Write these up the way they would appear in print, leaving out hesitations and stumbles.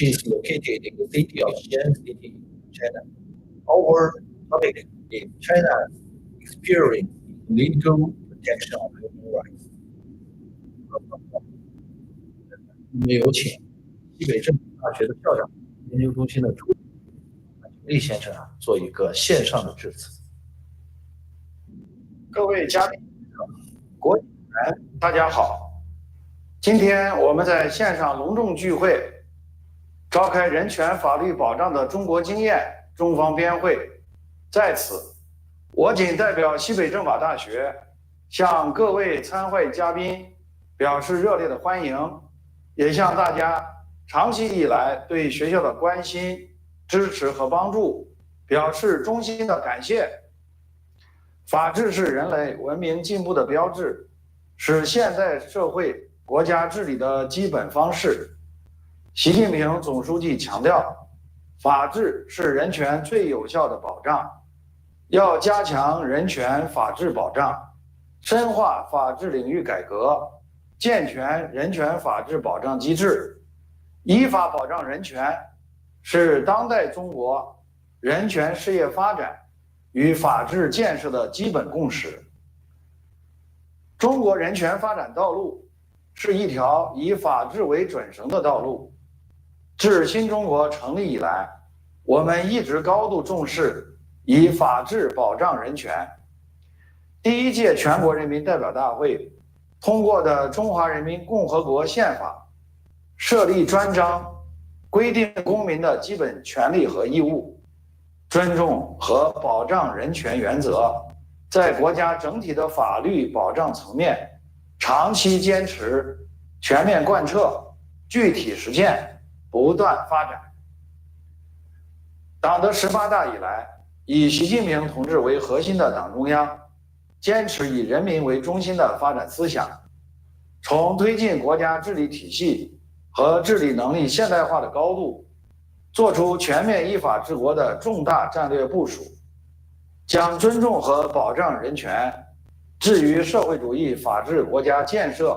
which is located in the city of Xi'an City, China. Our topic is China's experience in legal protection of human rights. 我们有请西北政府大学的校长、研究中心的主任厉先生做一个线上的致辞。各位嘉宾、国际人，大家好！今天我们在线上隆重聚会，召开人权法律保障的中国经验中方编会。在此，我谨代表西北政法大学，向各位参会嘉宾表示热烈的欢迎，也向大家长期以来对学校的关心、支持和帮助表示衷心的感谢。法治是人类文明进步的标志，是现代社会国家治理的基本方式。习近平总书记强调，法治是人权最有效的保障，要加强人权法治保障，深化法治领域改革，健全人权法治保障机制，依法保障人权，是当代中国人权事业发展与法治建设的基本共识。中国人权发展道路是一条以法治为准绳的道路。自新中国成立以来，我们一直高度重视以法治保障人权。第一届全国人民代表大会通过的《中华人民共和国宪法》设立专章，规定公民的基本权利和义务，尊重和保障人权原则在国家整体的法律保障层面长期坚持、全面贯彻、具体实践、不断发展。党的18大以来，以习近平同志为核心的党中央坚持以人民为中心的发展思想，从推进国家治理体系和治理能力现代化的高度，做出全面依法治国的重大战略部署，将尊重和保障人权置于社会主义法治国家建设、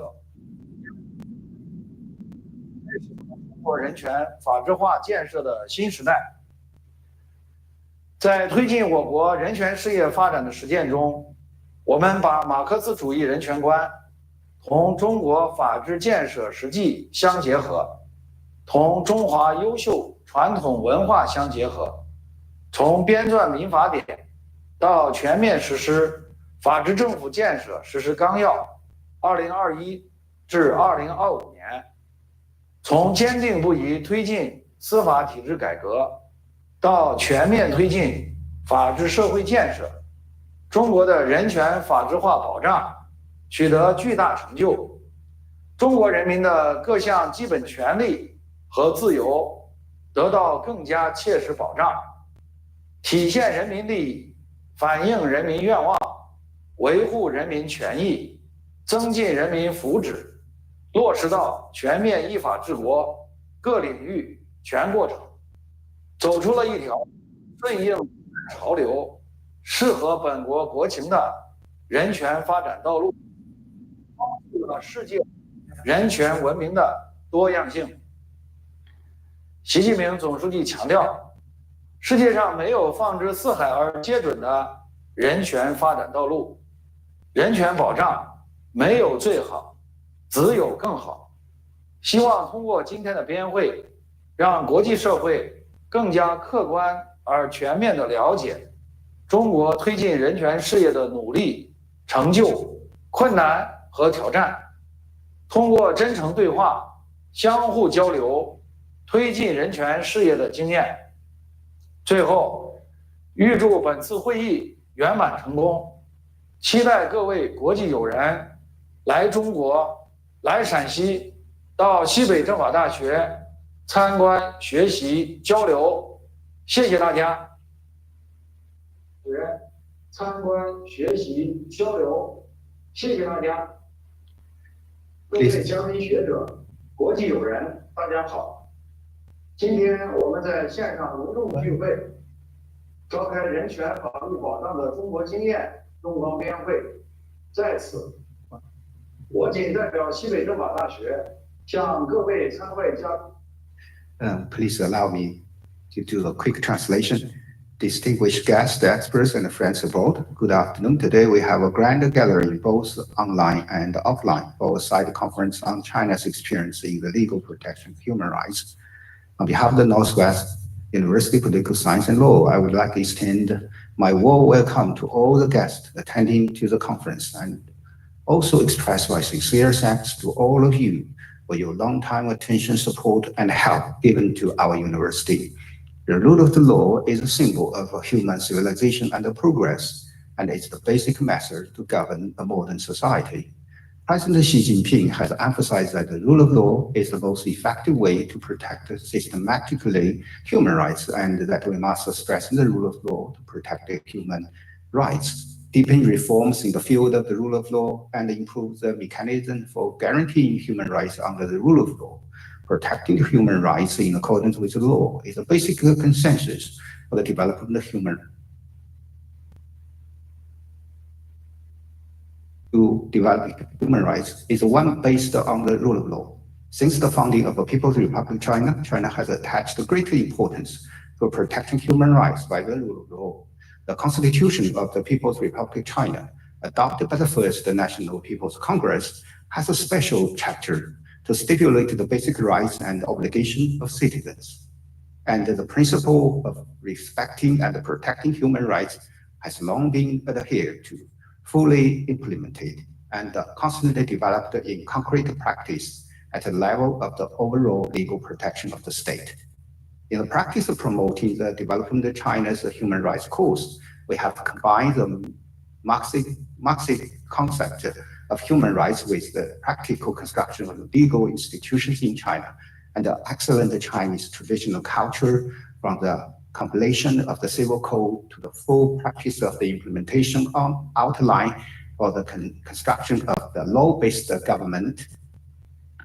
中国人权法治化建设的新时代。在推进我国人权事业发展的实践中，我们把马克思主义人权观同中国法治建设实际相结合，同中华优秀传统文化相结合，从编纂民法典到全面实施法治政府建设实施纲要2021至2025年，从坚定不移推进司法体制改革到全面推进法治社会建设，中国的人权法治化保障取得巨大成就，中国人民的各项基本权利和自由得到更加切实保障，体现人民利益，反映人民愿望，维护人民权益，增进人民福祉，落实到全面依法治国各领域全过程，走出了一条顺应潮流、适合本国国情的人权发展道路，帮助了世界人权文明的多样性。习近平总书记强调，世界上没有放之四海而皆准的人权发展道路，人权保障没有最好，只有更好。希望通过今天的编会，让国际社会更加客观而全面地了解中国推进人权事业的努力、成就、困难和挑战，通过真诚对话、相互交流，推进人权事业的经验。最后，预祝本次会议圆满成功，期待各位国际友人来中国、来陕西，到西北政法大学参观、学习、交流。谢谢大家。主任，参观、学习、交流，谢谢大家。各位嘉宾学者、国际友人，大家好。今天我们在线上隆重聚会，召开人权法律保障的中国经验中方编会。在此，我谨代表西北政法大学向各位参会嘉宾 Please allow me to do a quick translation. Distinguished guests, experts, and friends abroad, good afternoon. Today we have a grand gathering, both online and offline, for a side conference on China's experience in the legal protection of human rights. On behalf of the Northwest University Political Science and Law, I would like to extend my warm welcome to all the guests attending to the conference and also express my sincere thanks to all of you for your long-time attention, support, and help given to our university. The rule of the law is a symbol of a human civilization and progress, and it's the basic method to govern a modern society. President Xi Jinping has emphasized that the rule of law is the most effective way to protect systematically human rights, and that we must stress the rule of law to protect human rights, deepen reforms in the field of the rule of law, and improve the mechanism for guaranteeing human rights under the rule of law. Protecting human rights in accordance with the law is a basic consensus for the development of human rights is one based on the rule of law. Since the founding of the People's Republic of China, China has attached great importance to protecting human rights by the rule of law. The Constitution of the People's Republic of China, adopted by the First National People's Congress, has a special chapter to stipulate the basic rights and obligations of citizens. And the principle of respecting and protecting human rights has long been adhered to, fully implemented, and constantly developed in concrete practice at the level of the overall legal protection of the state. In the practice of promoting the development of China's human rights cause, we have combined the Marxist concept of human rights with the practical construction of legal institutions in China, and the excellent Chinese traditional culture, from the compilation of the civil code to the full practice of the implementation outline for the construction of the law-based government,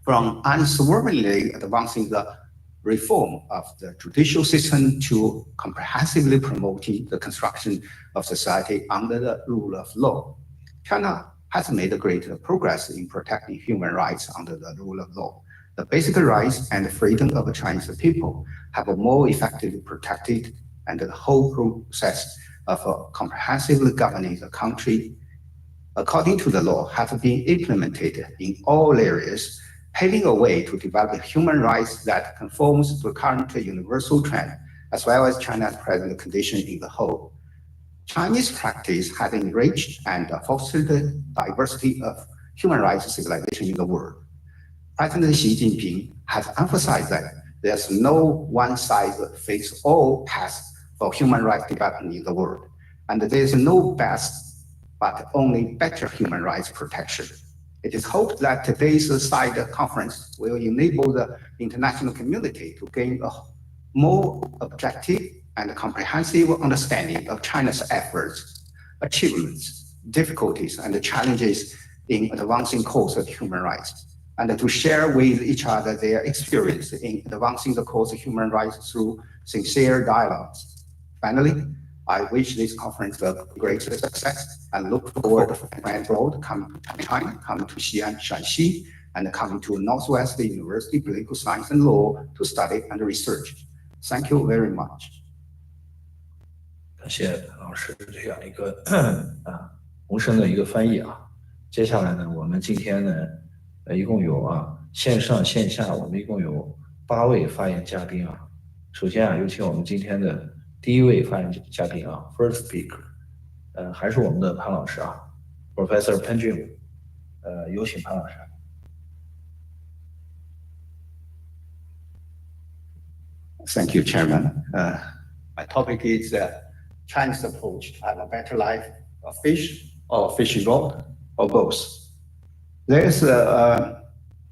from unswervingly advancing the reform of the judicial system to comprehensively promoting the construction of society under the rule of law. China has made great progress in protecting human rights under the rule of law. The basic rights and freedom of the Chinese people have been more effectively protected, and the whole process of comprehensively governing the country according to the law has been implemented in all areas, paving a way to develop human rights that conforms to the current universal trend, as well as China's present condition in the whole. Chinese practice has enriched and fostered the diversity of human rights civilization in the world. President Xi Jinping has emphasized that there's no one-size-fits-all path for human rights development in the world, and there's no best but only better human rights protection. It is hoped that today's side conference will enable the international community to gain a more objective and comprehensive understanding of China's efforts, achievements, difficulties, and challenges in advancing cause of human rights, and to share with each other their experience in advancing the cause of human rights through sincere dialogues. Finally, I wish this conference a great success and look forward to friends abroad coming to China, coming to Xi'an, Shanxi, and coming to Northwest University Political Science and Law to study and research. Thank you very much. 感谢老师这样一个宏深的一个翻译啊。接下来呢，我们今天呢，一共有线上线下我们一共有8位发言嘉宾啊。首先有请我们今天的第一位发言嘉宾，first speaker， 还是我们的潘老师Professor Pan Jun， 有请潘老师。Thank you, Chairman. My topic is China's approach to have a better life of fish or fishing rod or both. There's a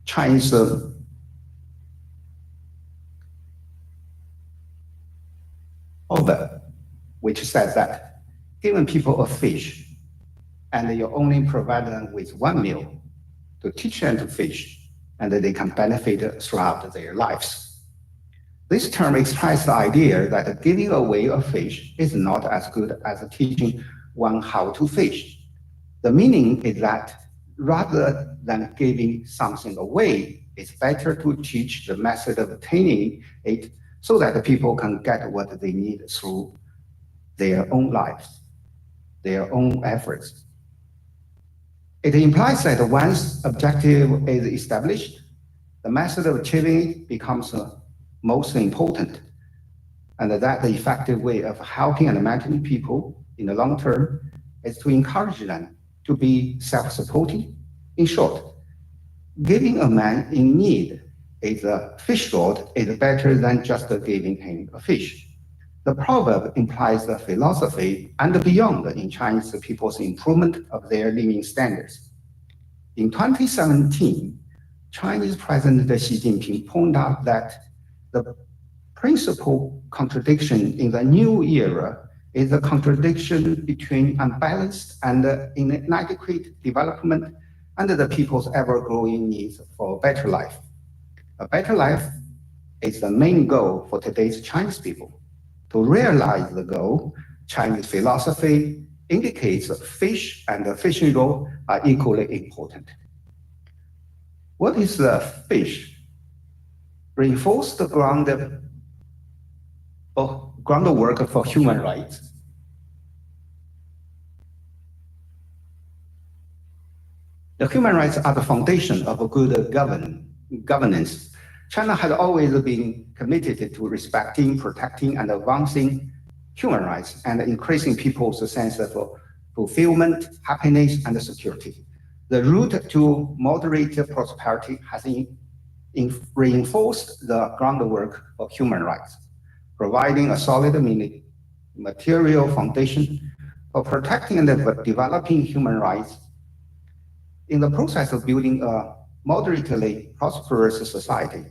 Chinese proverb which says that given people a fish and you only provide them with one meal to teach them to fish, and they can benefit throughout their lives. This term expresses the idea that giving away a fish is not as good as teaching one how to fish. The meaning is that rather than giving something away, it's better to teach the method of attaining it so that the people can get what they need through their own lives, their own efforts. It implies that once objective is established, the method of achieving it becomes most important, and that the effective way of helping and mentoring people in the long term is to encourage them to be self-supporting. In short, giving a man in need a fish rod is better than just giving him a fish. The proverb implies the philosophy and beyond in Chinese people's improvement of their living standards. In 2017, Chinese President Xi Jinping pointed out that the principal contradiction in the new era is the contradiction between unbalanced and inadequate development and the people's ever-growing needs for a better life. A better life is the main goal for today's Chinese people. To realize the goal, Chinese philosophy indicates that fish and the fishing rod are equally important. What is the fish? Reinforce the groundwork for human rights. The human rights are the foundation of a good governance. China has always been committed to respecting, protecting, and advancing human rights and increasing people's sense of fulfillment, happiness, and security. The route to moderate prosperity has reinforced the groundwork of human rights, providing a solid material foundation for protecting and developing human rights. In the process of building a moderately prosperous society,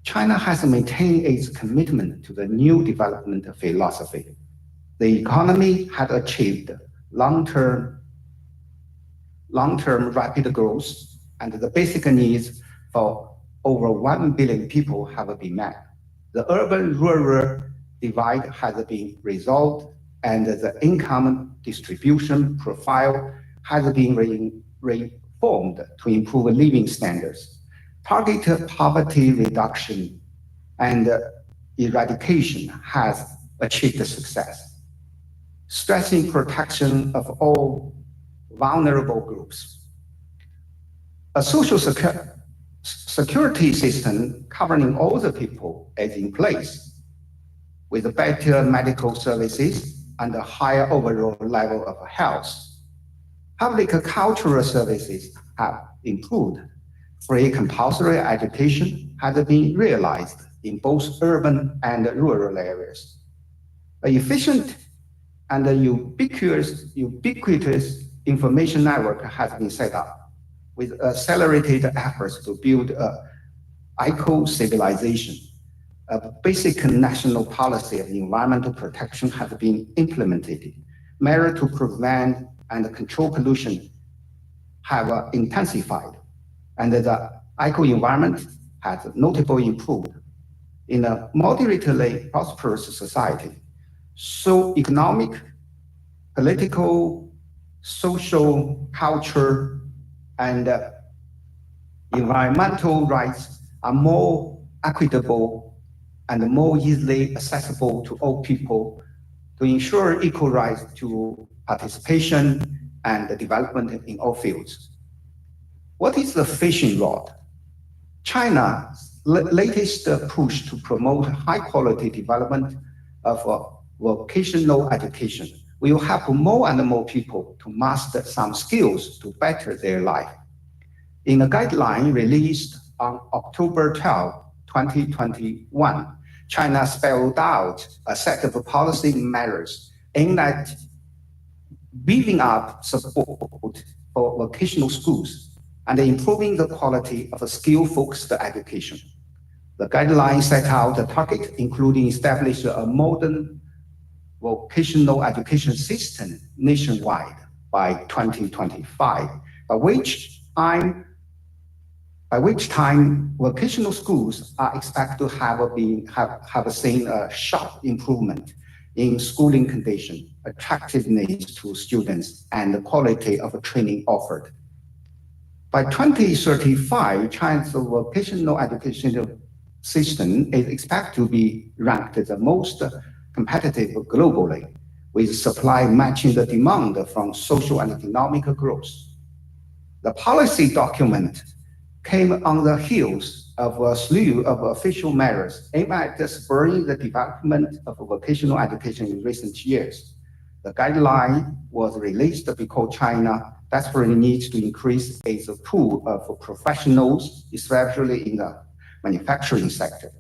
China has maintained its commitment to the new development philosophy. The economy had achieved long-term rapid growth, and the basic needs for over 1 billion people have been met. The urban-rural divide has been resolved, and the income distribution profile has been reformed to improve living standards. Targeted poverty reduction and eradication has achieved success, stressing protection of all vulnerable groups. A social security system covering all the people is in place, with better medical services and a higher overall level of health. Public cultural services have improved. Free compulsory education has been realized in both urban and rural areas. An efficient and ubiquitous information network has been set up, with accelerated efforts to build an eco-civilization. A basic national policy of environmental protection has been implemented. Measures to prevent and control pollution have intensified, and the eco-environment has notably improved. In a moderately prosperous society, so economic, political, social, culture, and environmental rights are more equitable and more easily accessible to all people to ensure equal rights to participation and development in all fields. What is the fishing rod? China's latest push to promote high-quality development of vocational education will help more and more people to master some skills to better their life. In a guideline released on October 12, 2021, China spelled out a set of policy measures aimed at beefing up support for vocational schools and improving the quality of a skill-focused education. The guidelines set out a target, including establishing a modern vocational education system nationwide by 2025, by which time vocational schools are expected to have seen a sharp improvement in schooling conditions, attractiveness to students, and the quality of training offered. By 2035, China's vocational education system is expected to be ranked the most competitive globally, with supply matching the demand from social and economic growth. The policy document came on the heels of a slew of official measures aimed at spurring the development of vocational education in recent years. The guideline was released because China desperately needs to increase its pool of professionals, especially in the manufacturing sector.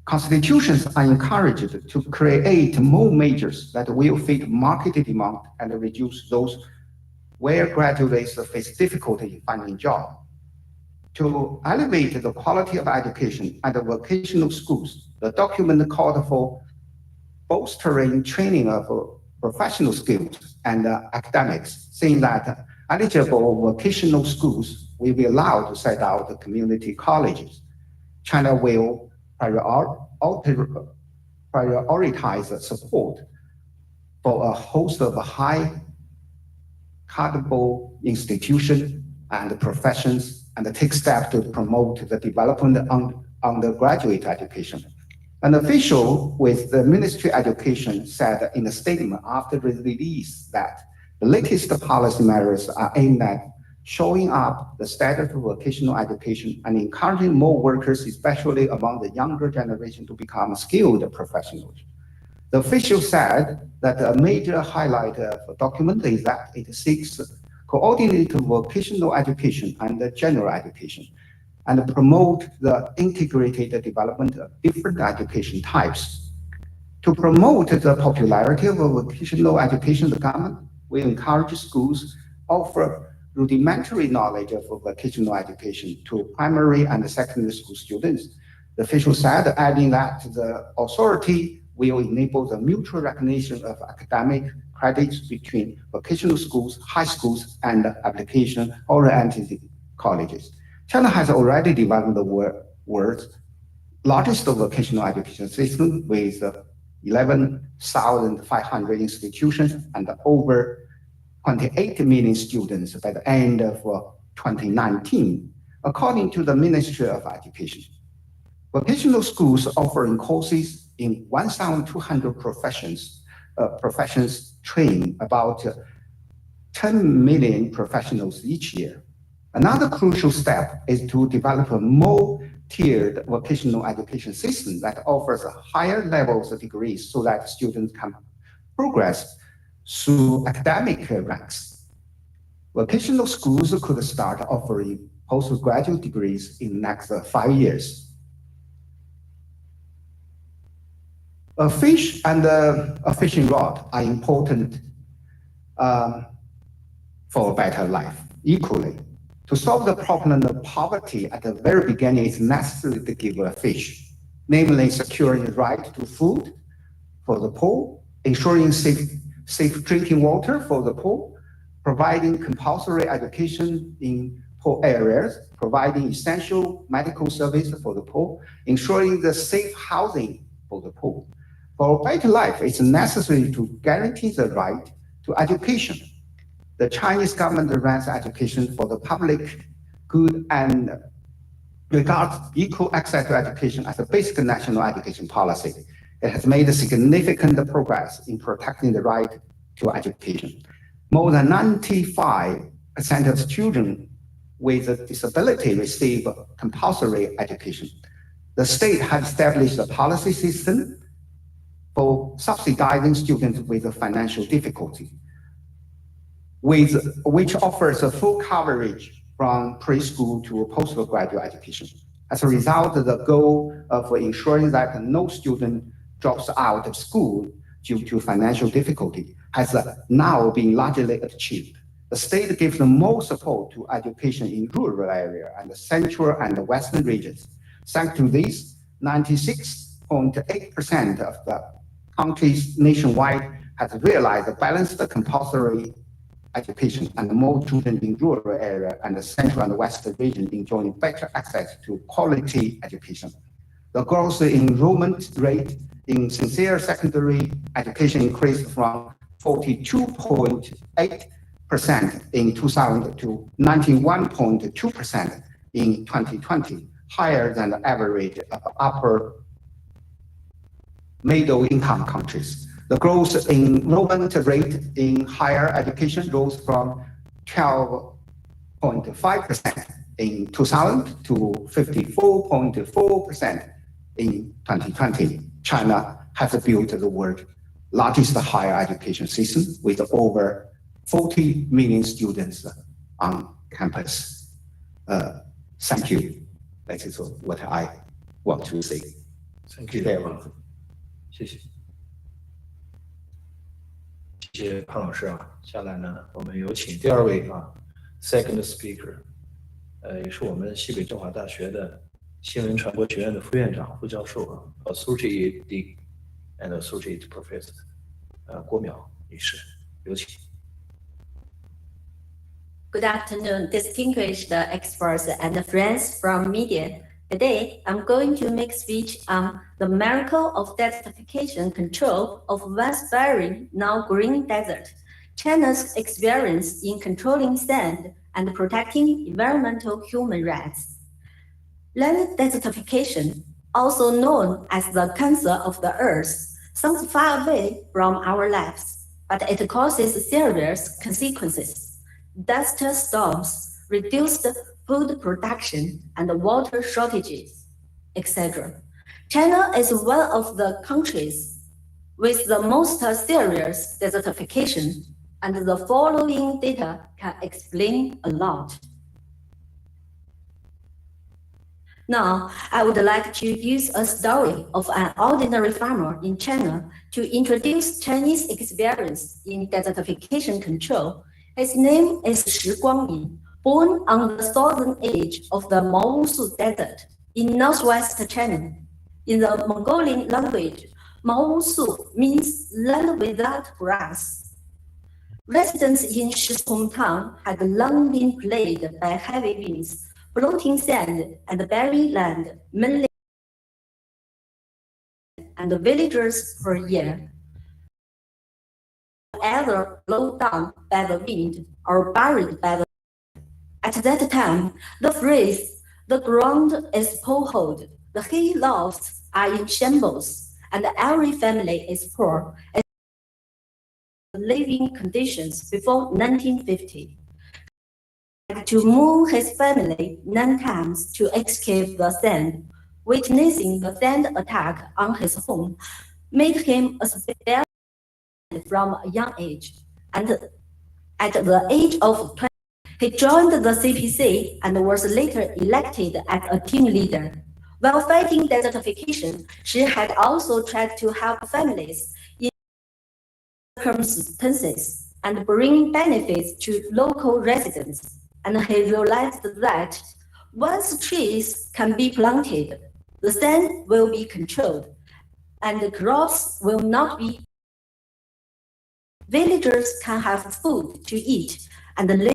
Constitutions are encouraged to create more majors that will fit market demand and reduce those where graduates face difficulty in finding a job. To elevate the quality of education at the vocational schools, the document called for bolstering training of professional skills and academics, saying that eligible vocational schools will be allowed to set out community colleges. China will prioritize support for a host of high credible institutions and professions and take steps to promote the development of undergraduate education. An official with the Ministry of Education said in a statement after the release that the latest policy measures are aimed at showing up the status of vocational education and encouraging more workers, especially among the younger generation, to become skilled professionals. The official said that a major highlight of the document is that it seeks coordinated vocational education and general education, and promote the integrated development of different education types. To promote the popularity of vocational education, the government will encourage schools offer rudimentary knowledge of vocational education to primary and secondary school students. The official said, adding that the authority will enable the mutual recognition of academic credits between vocational schools, high schools, and application-oriented colleges. China has already developed the world's largest vocational education system with 11,500 institutions and over 28 million students by the end of 2019, according to the Ministry of Education. Vocational schools offering courses in 1,200 professions train about 10 million professionals each year. Another crucial step is to develop a more tiered vocational education system that offers higher levels of degrees so that students can progress through academic ranks. Vocational schools could start offering postgraduate degrees in the next 5 years. A fish and a fishing rod are important for a better life, equally. To solve the problem of poverty at the very beginning, it's necessary to give a fish, namely securing the right to food for the poor, ensuring safe drinking water for the poor, providing compulsory education in poor areas, providing essential medical service for the poor, ensuring the safe housing for the poor. For a better life, it's necessary to guarantee the right to education. The Chinese government runs education for the public good and regards equal access to education as a basic national education policy. It has made significant progress in protecting the right to education. More than 95% of children with a disability receive compulsory education. The state has established a policy system for subsidizing students with a financial difficulty, which offers a full coverage from preschool to postgraduate education. As a result, the goal of ensuring that no student drops out of school due to financial difficulty has now been largely achieved. The state gives more support to education in rural areas and the central and western regions. Thanks to this, 96.8% of the countries nationwide has realized a balanced compulsory education, and more children in rural areas and the central and western region enjoying better access to quality education. The gross enrollment rate in sincere secondary education increased from 42.8% in 2000 to 91.2% in 2020, higher than the average of upper middle income countries. The growth in enrollment rate in higher education rose from 12.5% in 2000 to 54.4% in 2020. China has built the world's largest higher education system with over 40 million students on campus. Thank you. That is what I want to say. Thank you. 谢谢。谢谢潘老师啊。下来呢，我们有请第二位啊 ，second speaker， 也是我们西北政法大学的新闻传播学院的副院长、副教授啊 ，Associate Dean and Associate Professor， 郭淼女士，有请。Good afternoon, distinguished experts and friends from media. Today, I'm going to make a speech on the miracle of desertification control of once barren, now green desert, China's experience in controlling sand and protecting environmental human rights. Land desertification, also known as the cancer of the earth, sounds far away from our lives, but it causes serious consequences. Dust storms, reduced food production, and water shortages, etc. China is one of the countries with the most serious desertification, and the following data can explain a lot. Now, I would like to use a story of an ordinary farmer in China to introduce Chinese experience in desertification control. His name is Shi Guangmin, born on the southern edge of the Maowusu Desert in northwest China. In the Mongolian language, Maowusu means land without grass. Residents in Shi's hometown had long been plagued by heavy winds, floating sand, and barren land, mainly and villagers per year. Either blown down by the wind or buried by the wind. At that time, the phrase, "the ground is potholed, the hay lofts are in shambles, and every family is poor," as living conditions before 1950. To move his family 9 times to escape the sand, witnessing the sand attack on his home made him a special from a young age, and at the age of 20, he joined the CPC and was later elected as a team leader. While fighting desertification, she had also tried to help families in circumstances and bring benefits to local residents. And he realized that once trees can be planted, the sand will be controlled, and the crops will not be. Villagers can have food to eat and live.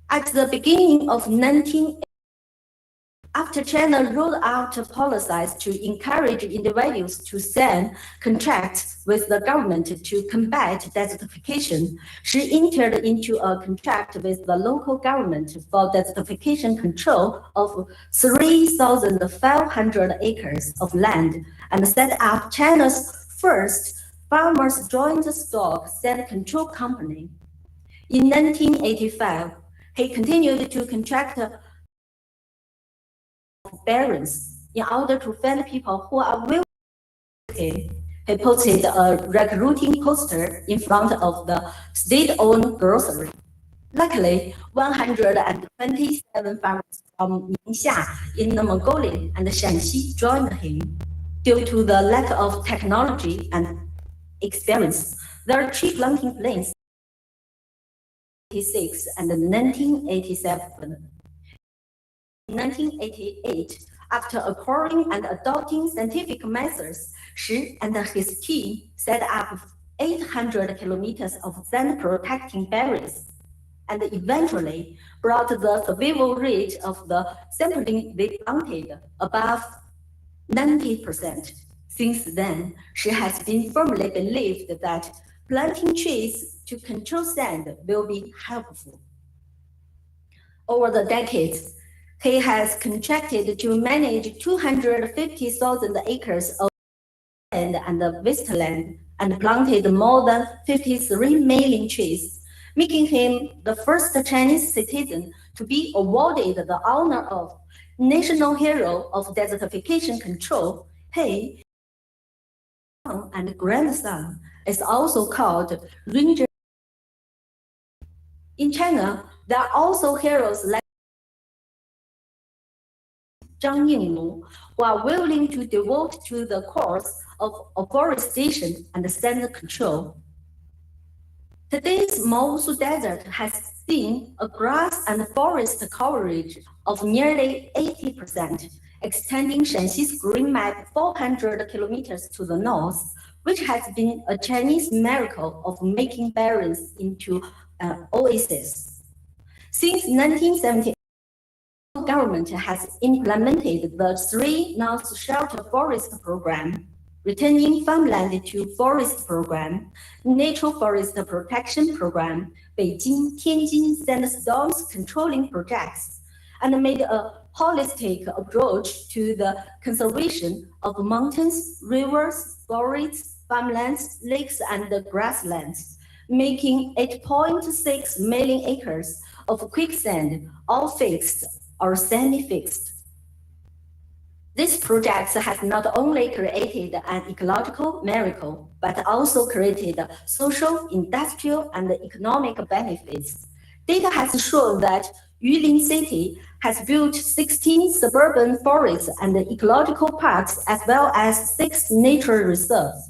At the beginning of 1980, after China rolled out policies to encourage individuals to sign contracts with the government to combat desertification, she entered into a contract with the local government for desertification control of 3,500 acres of land and set up China's first farmers joint stock sand control company. In 1985, he continued to contract barons in order to find people who are willing. He posted a recruiting poster in front of the state-owned grocery. Luckily, 127 farmers from Ningxia in the Mongolian and Shanxi joined him. Due to the lack of technology and experience, their tree planting plans 1986 and 1987. In 1988, after acquiring and adopting scientific methods, Shi and his team set up 800 kilometers of sand protecting barriers, and eventually brought the survival rate of the sampling they planted above 90%. Since then, she has been firmly believed that planting trees to control sand will be helpful. Over the decades, he has contracted to manage 250,000 acres of land and wasteland and planted more than 53 million trees, making him the first Chinese citizen to be awarded the honor of National Hero of Desertification Control. He and grandson is also called Ranger. In China, there are also heroes like Zhang Yinglu, who are willing to devote to the cause of afforestation and sand control. Today's Maosu Desert has seen a grass and forest coverage of nearly 80%, extending Shanxi's green map 400 kilometers to the north, which has been a Chinese miracle of making barrens into oases. Since 1978, the government has implemented the 3 North Shelter Forest Program, Returning Farmland to Forest Program, Natural Forest Protection Program, Beijing, Tianjin Sandstorms Controlling Projects, and made a holistic approach to the conservation of mountains, rivers, forests, farmlands, lakes, and grasslands, making 8.6 million acres of quicksand all fixed or semi-fixed. This project has not only created an ecological miracle, but also created social, industrial, and economic benefits. Data has shown that Yulin City has built 16 suburban forests and ecological parks, as well as 6 nature reserves.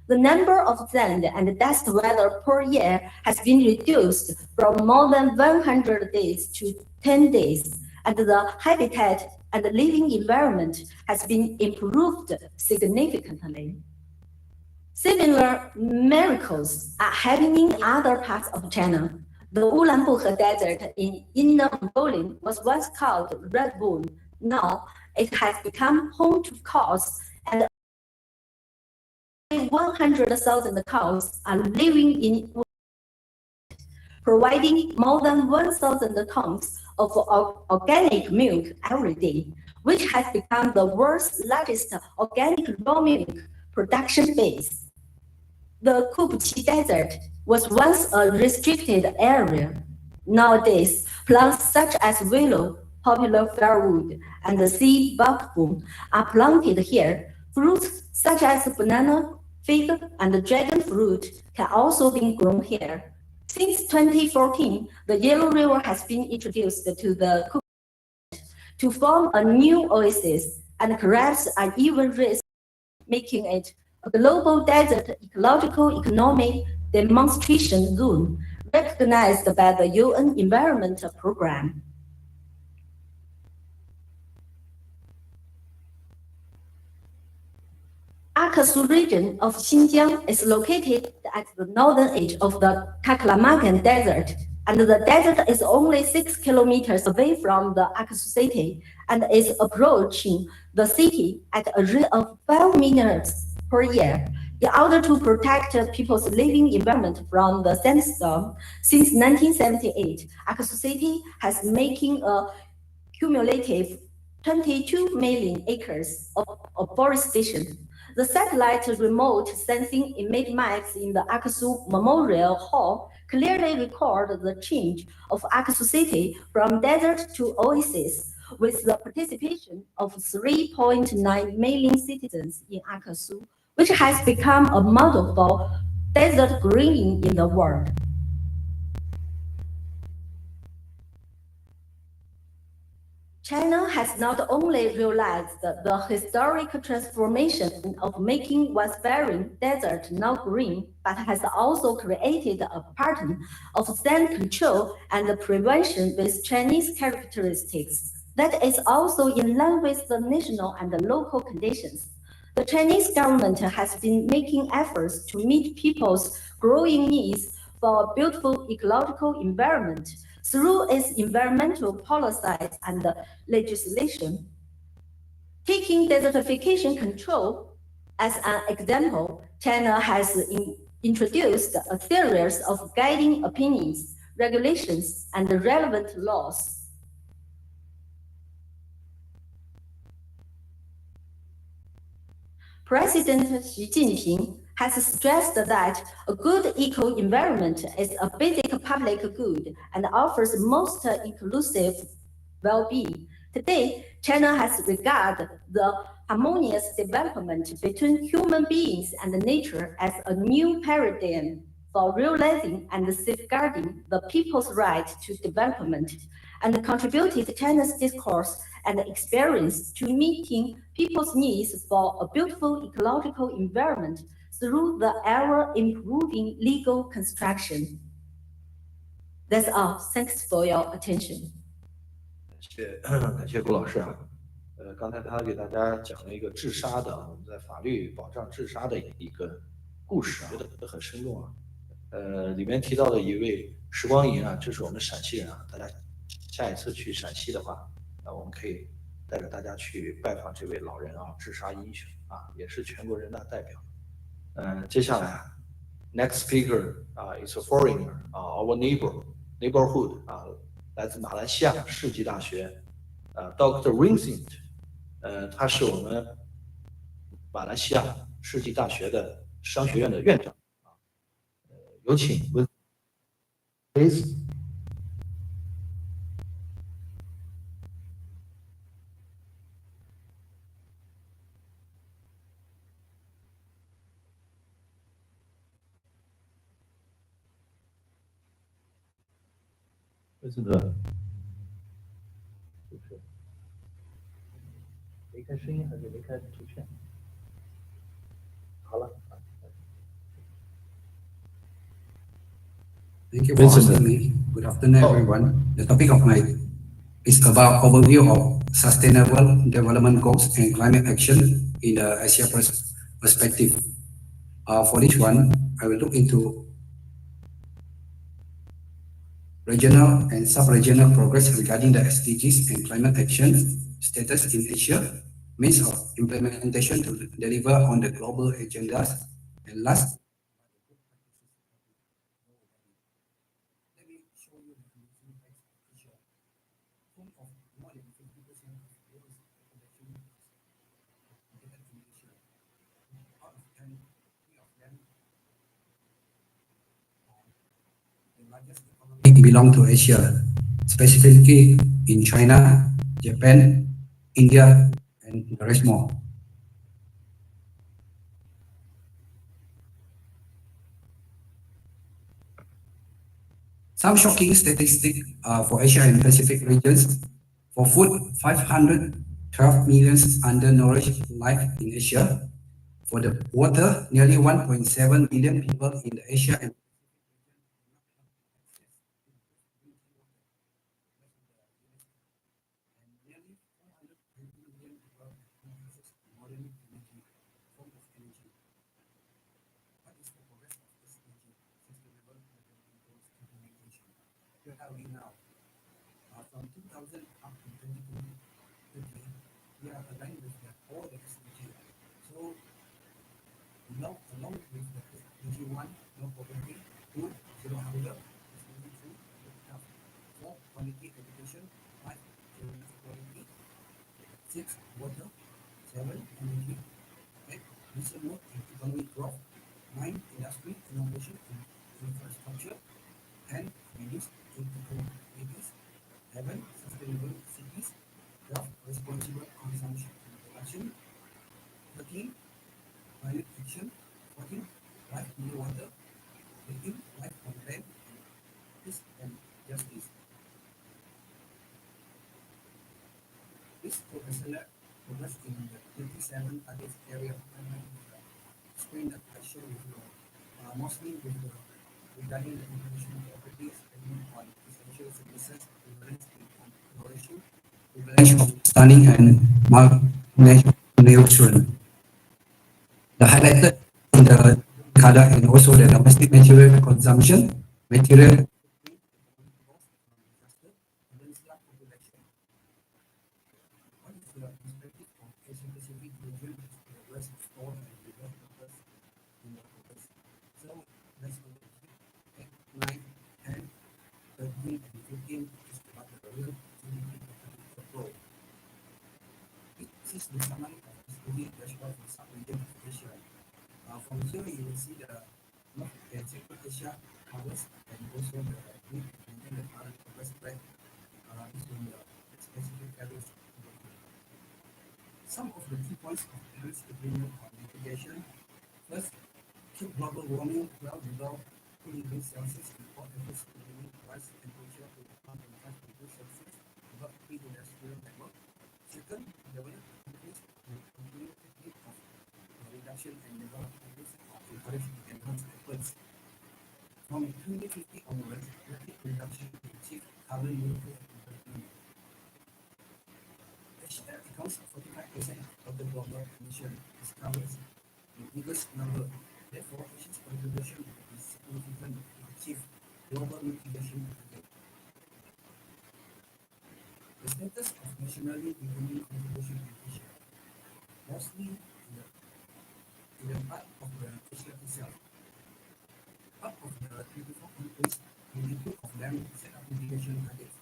The number of sand and dust weather per year has been reduced from more than 100 days to 10 days, and the habitat and the living environment has been improved significantly. Similar miracles are happening in other parts of China. The Ulanbuhe Desert in Inner Mongolia was once called Red Moon. Now it has become home to cows, and 100,000 cows are living in, providing more than 1,000 tons of organic milk every day, which has become the world's largest organic raw milk production base. The Kupchi Desert was once a restricted area. Nowadays, plants such as willow, popular firewood, and the sea buckthorn are planted here. Fruits such as banana, fig, and dragon fruit can also be grown here. Since 2014, the Yellow River has been introduced to the to form a new oasis, and crabs are even raised, making it a global desert ecological economic demonstration zone recognized by the UN Environment Program. Akasu region of Xinjiang is located at the northern edge of the Taklamakan Desert, and the desert is only 6 kilometers away from the Akasu city and is approaching the city at a rate of 5 minutes per year. In order to protect people's living environment from the sandstorm, since 1978, Akasu city has making a cumulative 22 million acres of afforestation. The satellite remote sensing image maps in the Akasu Memorial Hall clearly record the change of Akasu city from desert to oasis, with the participation of 3.9 million citizens in Akasu, which has become a model for desert greening in the world. China has not only realized the historic transformation of making once barren desert now green, but has also created a pattern of sand control and prevention with Chinese characteristics that is also in line with the national and the local conditions. The Chinese government has been making efforts to meet people's growing needs for a beautiful ecological environment through its environmental policies and legislation. Taking desertification control as an example, China has introduced a series of guiding opinions, regulations, and relevant laws. President Xi Jinping has stressed that a good eco-environment is a basic public good and offers most inclusive well-being. Today, China has regarded the harmonious development between human beings and nature as a new paradigm for realizing and safeguarding the people's right to development, and contributed China's discourse and experience to meeting people's needs for a beautiful ecological environment through the ever-improving legal construction. That's all. Thanks for your attention. 感谢郭老师啊。刚才他给大家讲了一个治沙的我们在法律保障治沙的一个故事啊，觉得很生动啊。里面提到的一位时光银啊，就是我们陕西人啊。大家下一次去陕西的话，我们可以带着大家去拜访这位老人啊，治沙英雄啊，也是全国人大代表。接下来啊 ，next speaker 啊 is a foreigner 啊 ，our neighborhood 啊，来自马来西亚世纪大学Dr. Vincent，他是我们马来西亚世纪大学的商学院的院长啊。有请 Please。这是的，就是没开声音还是没开图片？好了。Thank you for asking me. Good afternoon, everyone. The topic of my is about overview of sustainable development goals and climate action in the Asia perspective. For this one, I will look into regional and sub-regional progress regarding the SDGs and climate action status in Asia, means of implementation to deliver on the global agendas, and last, let me show you the picture. Of more than 50% of the world's population located in Asia. Out of 10, 3 of them, the largest economy belong to Asia, specifically in China, Japan, India, and the rest more. Some shocking statistics for Asia and Pacific regions. For food, 512 million undernourished life in Asia. For the water, nearly 1.7 billion people in the Asia and nearly 420 million people who uses modern energy, form of energy. What is the progress of this energy sustainable development goals implementation? Where are we now? From 2000 up to 2030, we are aligned with all the SDG. So, along with the SDG 1, no poverty, 2, zero hunger, SDG 3, good health, 4, quality education, 5, children's equality, 6, water, 7, energy, 8, national and economic growth, 9, industry, innovation and infrastructure, 10, reduce inequalities, 11, sustainable cities, 12, responsible consumption and production, 13, climate action, 14, life near water, 15, life on land, peace and justice. This will accelerate progress in the 27 target area of screen that I share with you, mostly with regarding the information properties and on essential services, prevalence and exploration, prevalence of stunning and malnutrition. The highlighted in the color and also the domestic material consumption, material what is the perspective of Asia Pacific region as the rest of all and developers in the progress? So again is about the real control. This is the summary of the study dashboard for sub-region of Asia. From here, you will see the North and Central Asia covers and also the mid and the current progress track based on the specific areas. Some of the key points of Paris Agreement on mitigation. First, keep global warming well below 2 degrees Celsius and all efforts to limit rise temperature to 1.5 degrees Celsius above pre-industrial level. Second, develop countries with continued technique of reduction and develop countries of encourage enhanced efforts. From 2050 onwards, rapid reduction to achieve carbon neutral development. Asia accounts for 45% of the global emission as covers the biggest number. Therefore, Asia's contribution is significant to achieve global mitigation target. The status of nationally determined contribution in Asia, mostly in the part of the Asia itself. Part of the 24 countries, 22 of them set up mitigation targets.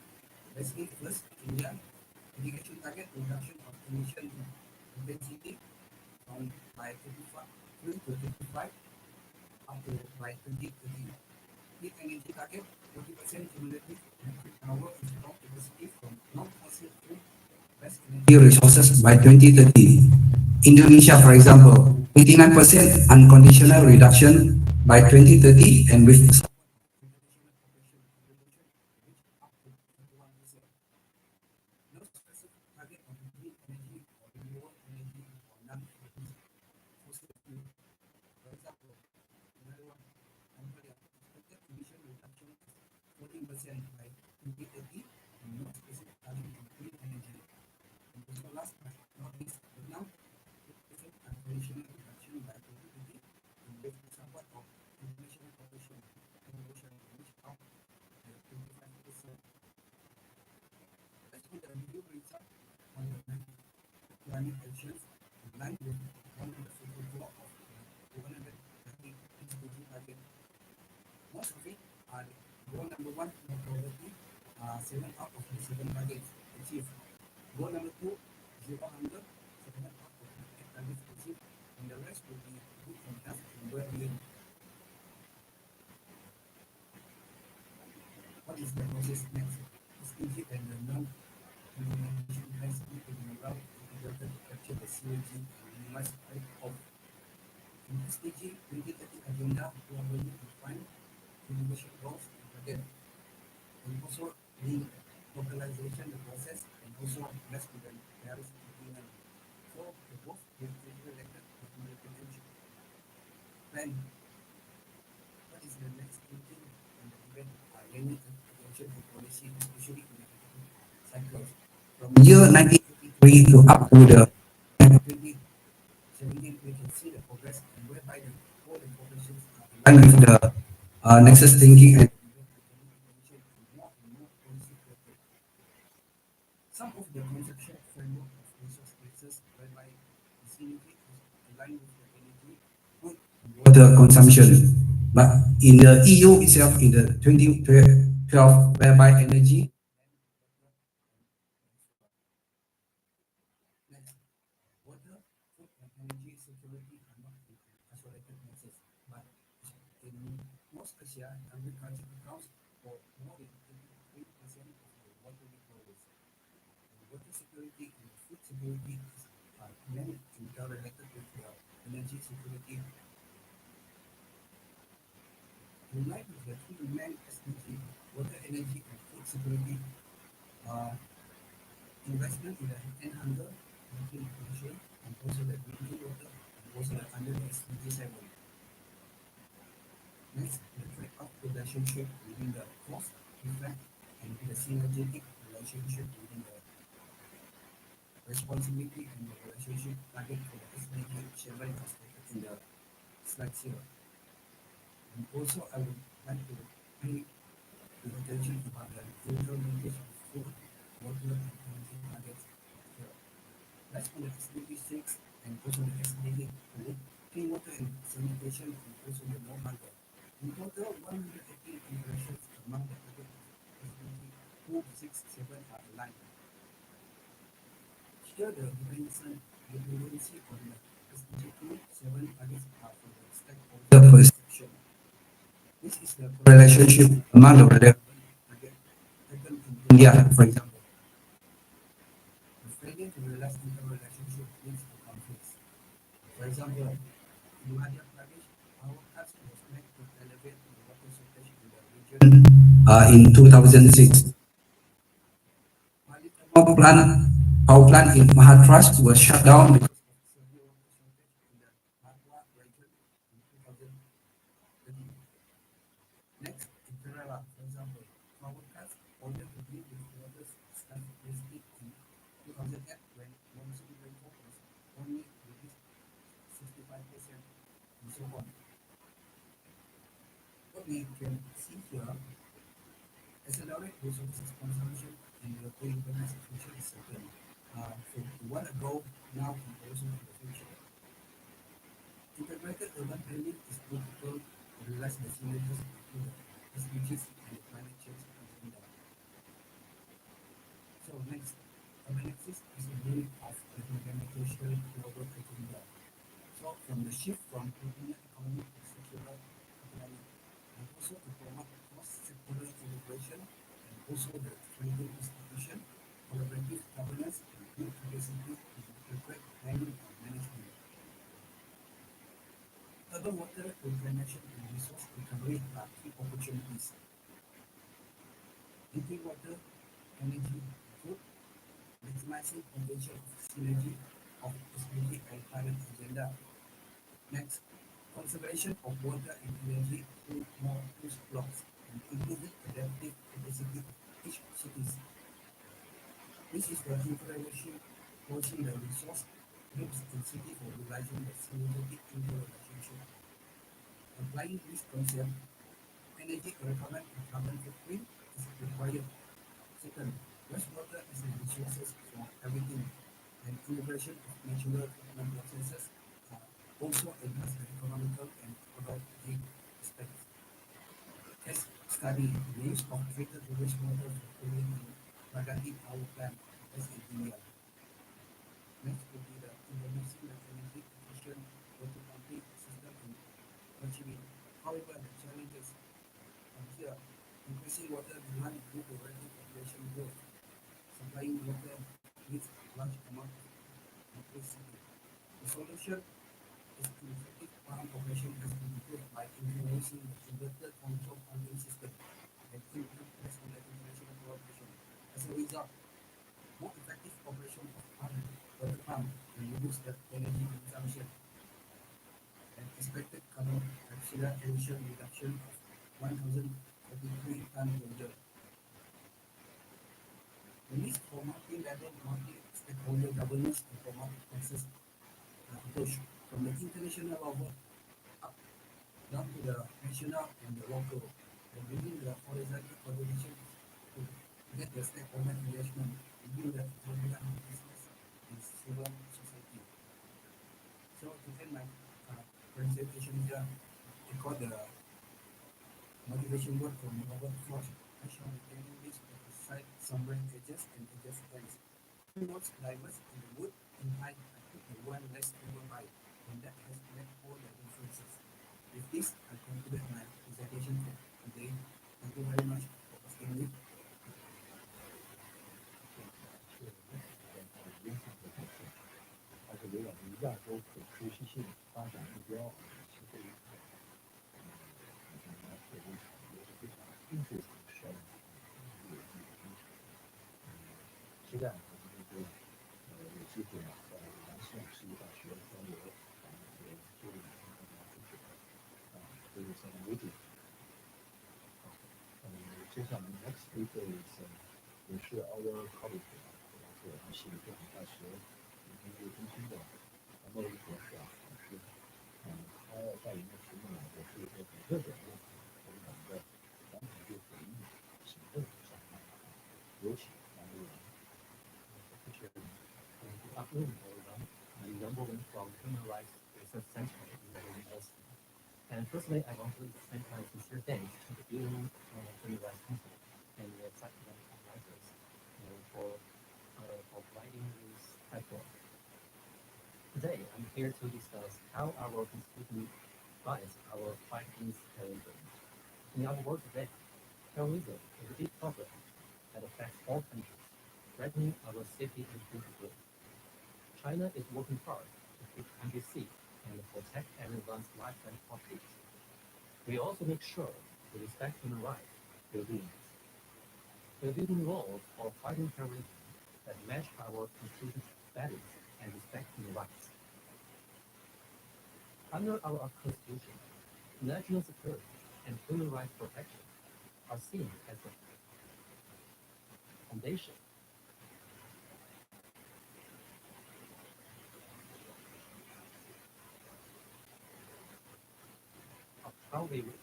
Basically, first, India, mitigation target reduction of emission intensity from by 3 to 25 up to by 2030. Clean energy target 40% cumulative electric power installed capacity from non-fossil fuel based energy resources by 2030. Indonesia, for example, 89% unconditional reduction by 2030 and with international cooperation contribution reach up to 31%. No specific target of green energy or renewable energy or non-fossil fuel. For example, Taiwan, Cambodia expected emission reduction is 14% by 2030 and no specific target of green energy. And also last but not least, Vietnam, 50% unconditional reduction by 2030 and with somewhat of international cooperation contribution reach out to 25%. Based on the review result on the climate actions in line with 154 of the 130 SDG target. Most of it are goal number 1, no poverty, 7 out of the 7 targets achieved. Goal number 2, zero hunger, 7 out of the 8 targets achieved, and the rest will be good from health and well-being. What is the process next? SDG and the non-implementation plans need to be well integrated to capture the synergy and minimize trade-off. In SDG 2030 agenda, globally defined innovation goals and target, and also link localization the process and also less to the Paris Agreement. So the both will be related to the potential plan. What is the next thinking and the event are any attention to policy, especially in the cycles from year 1983 to up to the 2017, we can see the progress and whereby the whole information are aligned with the nexus thinking and more policy related. Some of the conceptual framework of resource bases whereby the synergy is aligned with the energy, food, and water consumption. But in the EU itself, in the 2012, whereby energy. Next, water, food, and energy security are not isolated matters, but in most Asia, agriculture accounts for more than 23% of the water resources. Water security and food security are many interrelated with the energy security. In line with the three main SDG, water, energy, and food security, investment in the end hunger, drinking potential, and also the drinking water, and also the under the SDG 7. Next, the trade-off relationship between the cost, effect, and the synergetic relationship between the responsibility and the relationship target for the SDG 7 as stated in the slide here. And also, I would like to pay the attention about the interlinkage of food, water, and energy targets here. That's on the SDG 6 and also the SDG 2, clean water and sanitation, and also the no hunger. In total, 118 interactions among the target SDG 2, 6, 7 are aligned. Here the dependency on the SDG 2, 7 targets are for the stakeholder perception. This is the relationship among the relevant targets taken in India, for example. The failure to realize interrelationship leads to conflicts. For example, in Madhya Pradesh, power cuts was made to elevate the water shortage in the region in 2006. Power plant in Maharashtra was shut down because of severe water shortage in the Bhadwa region in 2013. Next, in Kerala, for example, power cuts ordered to deal with water scarcity in 2008 when monsoon rainfall was only reduced 65% and so on. What we can see here, accelerate resources consumption and the co-urbanized future is certain. So we want to go now and also in the future. Integrated urban planning is critical to realize the synergies between the SDGs and the climate change agenda. So next, urbanexis is a unit of the implementation global agenda. So from the shift from urban economy to circular economy, and also to promote cross-sectoral integration, and also the strengthen institution, collaborative governance, and build capacity to integrate planning and management. Urban water reclamation and resource recovery are key opportunities. Drinking water, energy, food, maximizing potential of synergy of SDG and climate agenda. Next, conservation of water and energy through more use blocks and improving adaptive capacity of each cities. This is the interrelation causing the resource groups in city for realizing the synergetic interrelationship. Applying this concept, energy requirement and carbon footprint is required. Second, wastewater is a resources for everything, and integration of natural treatment processes also enhance the economical and ecological aspects. Case study the use of treated wastewater for cooling in Pragati power plant as in India. Next would be the introducing the energy efficient water pumping system in Kochi. However, the challenges here, increasing water demand due to rapid population growth, supplying water needs large amount of electricity. The solution is to effective farm operation has been improved by introducing the inverter control pumping system and improved based on the international collaboration. As a result, more effective operation of water pump will reduce the energy consumption and expected carbon dioxide emission reduction of 1,033 tons per year. The need for multi-level, multi-stakeholder governance and promote consensus approach from the international level up down to the national and the local, and bringing the horizontal coordination to get the stakeholder engagement within the government business and civil society. So to end my presentation here, I got the motivation word from Robert Frost. I shall be taking this to cite some brain edges and edges ends. Two notes diverse in the wood and I took the one less over by, and that has left all the differences. With this, I concluded my presentation for today. Thank you very much for asking me. 它是围绕着亚洲可持续性发展目标，其实对于这种产业是非常丰富和深的，期待我们这个有机会呢，在南西亚世纪大学交流，把这个作为大家分享这个相当为主。接下来 next speaker is 也是 our colleague， 是我们悉尼政府大学研究中心的莫伊博士老师。他在您的题目呢，也是一个很热点的问题，我们的团体对回忆行动相关。有请两位人。Good afternoon, everyone. I'm Yang Bowen from Human Rights Research Center in the university. And firstly, I want to extend my sincere thanks to the UN Human Rights Council and the Secretary of advisors, for providing this platform. Today, I'm here to discuss how our Constitution guides our fight against terrorism. In our world today, terrorism is a big problem that affects all countries, threatening our safety and future growth. China is working hard to keep the country safe and protect everyone's life and property. We also make sure we respect human rights, well-being. We're building laws for fighting terrorism that match our Constitution's values and respect human rights. Under our Constitution, national security and human rights protection are seen as the foundation of how we run.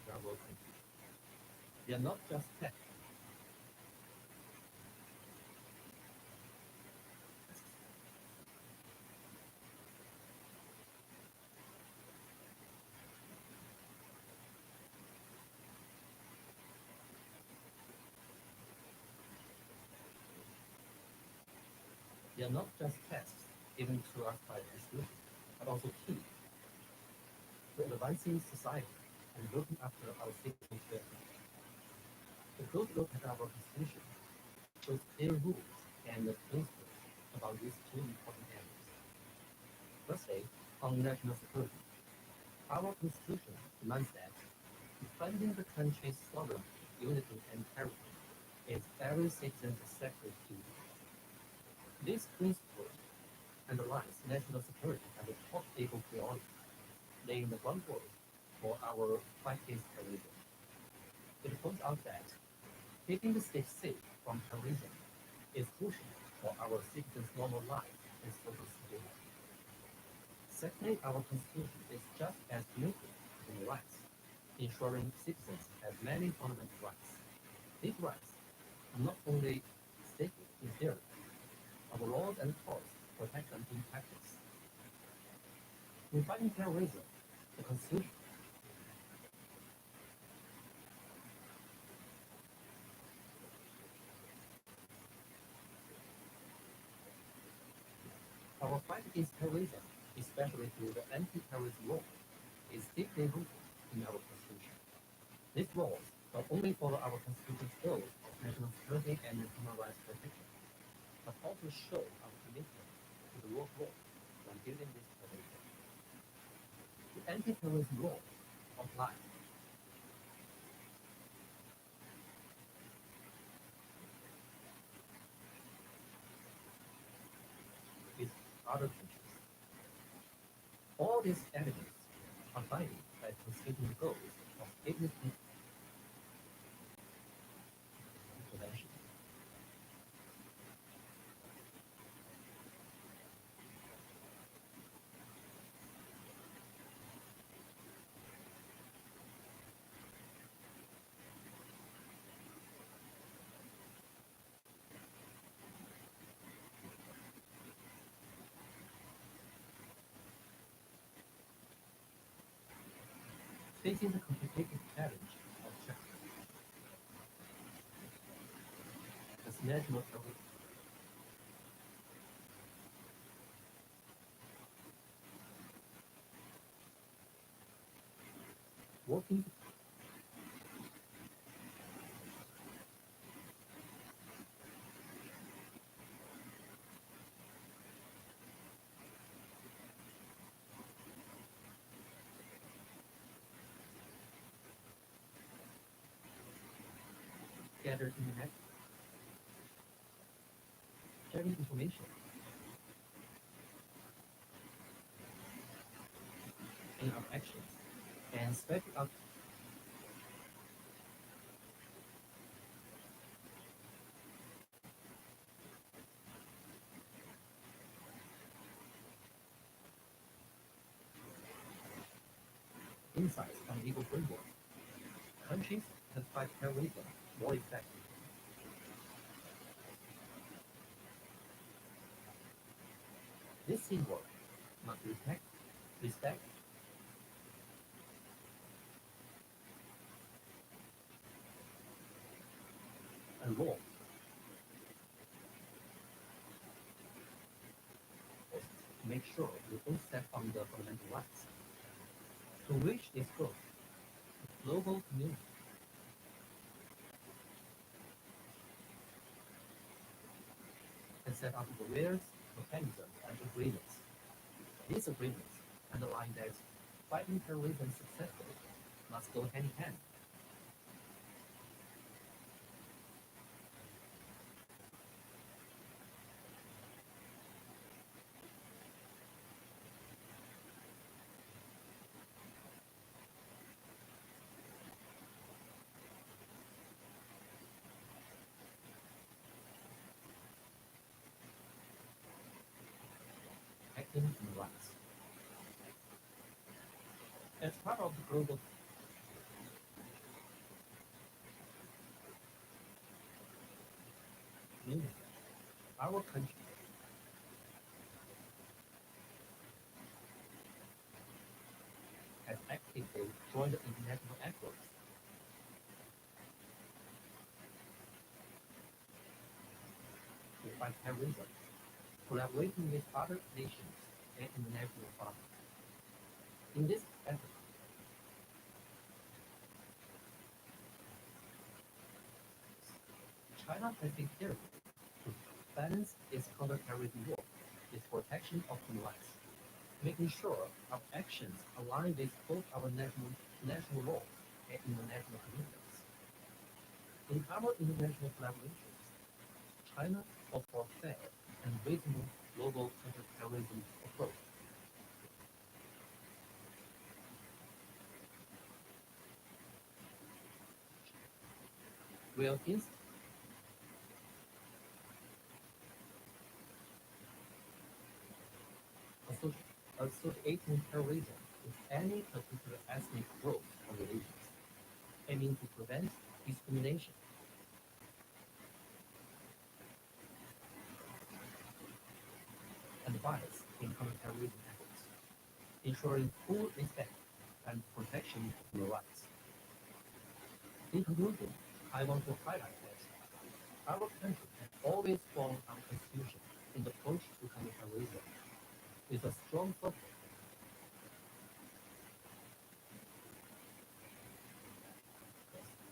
Our country. They are not just tech. They are not just tests given to us by the Constitution, but also key to advancing society and looking after our citizens' welfare. A close look at our Constitution shows clear rules and principles about these two important areas. Firstly, on national security, our Constitution demands that defending the country's sovereignty, unity, and territory is every citizen's sacred duty. This principle underlines national security as a top legal priority, laying the groundwork for our fight against terrorism. It points out that keeping the state safe from terrorism is crucial for our citizens' normal lives and social security. Secondly, our Constitution is just as committed to human rights, ensuring citizens have many fundamental rights. These rights are not only stated in theory, our laws and courts protect them in practice. In fighting terrorism, the Constitution our fight against terrorism, especially through the anti-terrorism law, is deeply rooted in our Constitution. These laws not only follow our Constitution's goals of national security and human rights protection, but also show our commitment to the rule of law when building this foundation. The anti-terrorism law applies with other countries. All these elements are guided by Constitutional goals of existing prevention. Facing the complicated challenge of China as national terrorism, working gather internet, sharing information, in our actions, and stepping up insights on legal framework. Countries can fight terrorism more effectively. This teamwork must respect, and law. Make sure we don't step on the fundamental rights. To reach this goal, the global community can set up various mechanisms and agreements. These agreements underline that fighting terrorism successfully must go hand in hand. Acting human rights. As part of the global community, our country has actively joined the international efforts to fight terrorism, collaborating with other nations and international partners. In this effort, China has been careful to balance its counterterrorism work with protection of human rights, making sure our actions align with both our national law and international commitments. In our international collaborations, China offers fair and reasonable global counterterrorism approach. Will associating terrorism with any particular ethnic group or religions, aiming to prevent discrimination. And bias in counterterrorism efforts, ensuring full respect and protection of human rights. In conclusion, I want to highlight that our country has always formed our constitution in the approach to counterterrorism with a strong focus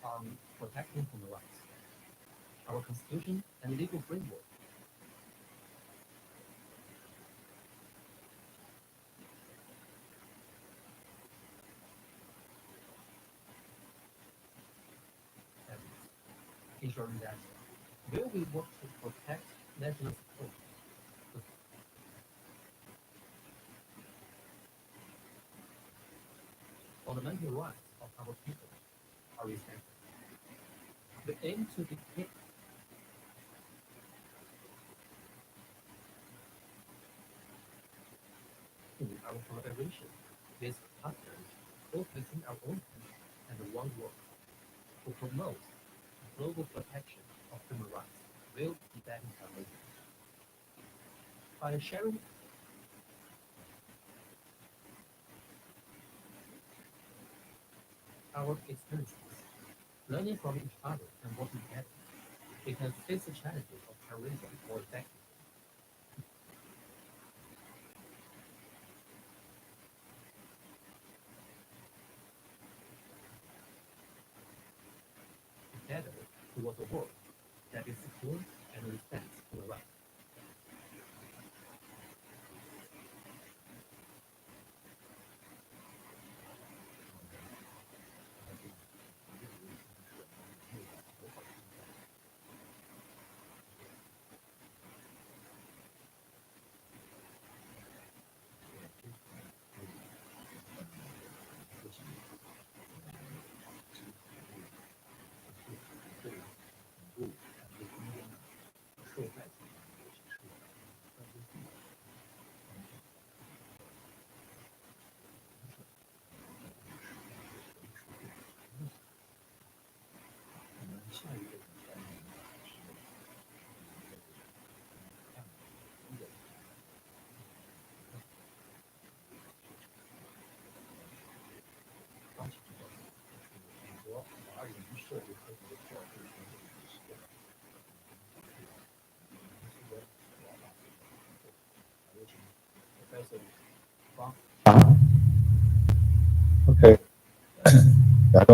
on protecting human rights. Our constitution and legal framework ensuring that will we work to protect national support, the fundamental rights of our people are respected. We aim to depict in our collaboration with partners both within our own country and around the world to promote global protection of human rights will be better terrorism. By sharing our experiences, learning from each other and working together, we can face the challenges of terrorism more effectively. Together towards a world that is secure and respects human rights.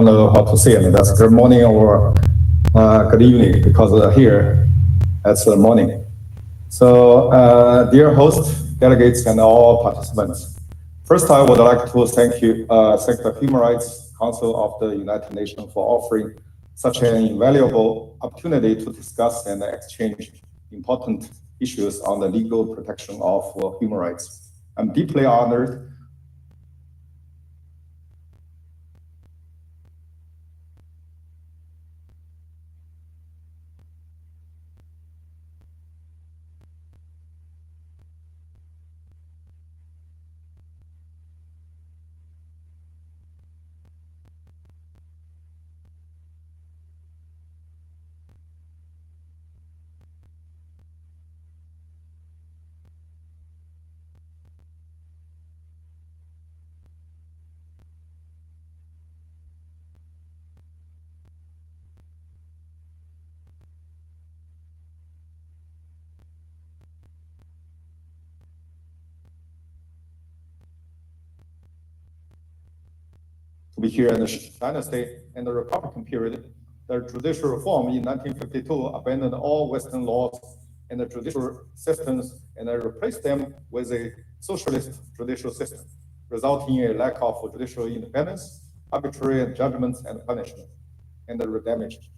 don't know how to say it. That's good morning or good evening, because here it's the morning. So, dear host, delegates, and all participants, first I would like to thank the Human Rights Council of the United Nations for offering such an invaluable opportunity to discuss and exchange important issues on the legal protection of human rights. I'm deeply honored to be here in the dynasty and the Republican period. The judicial reform in 1952 abandoned all Western laws and the judicial systems and replaced them with a socialist judicial system, resulting in a lack of judicial independence, arbitrary judgments and punishment, and the damage.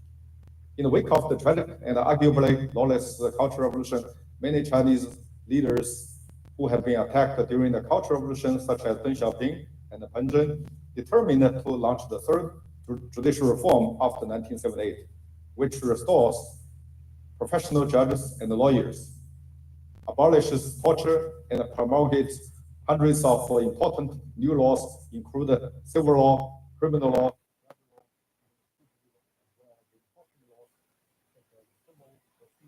In the wake of the tragic and arguably lawless Cultural Revolution, many Chinese leaders who have been attacked during the Cultural Revolution, such as Deng Xiaoping and Peng Zhen, determined to launch the third judicial reform after 1978, which restores professional judges and lawyers, abolishes torture, and promulgates hundreds of important new laws, including civil law, criminal law,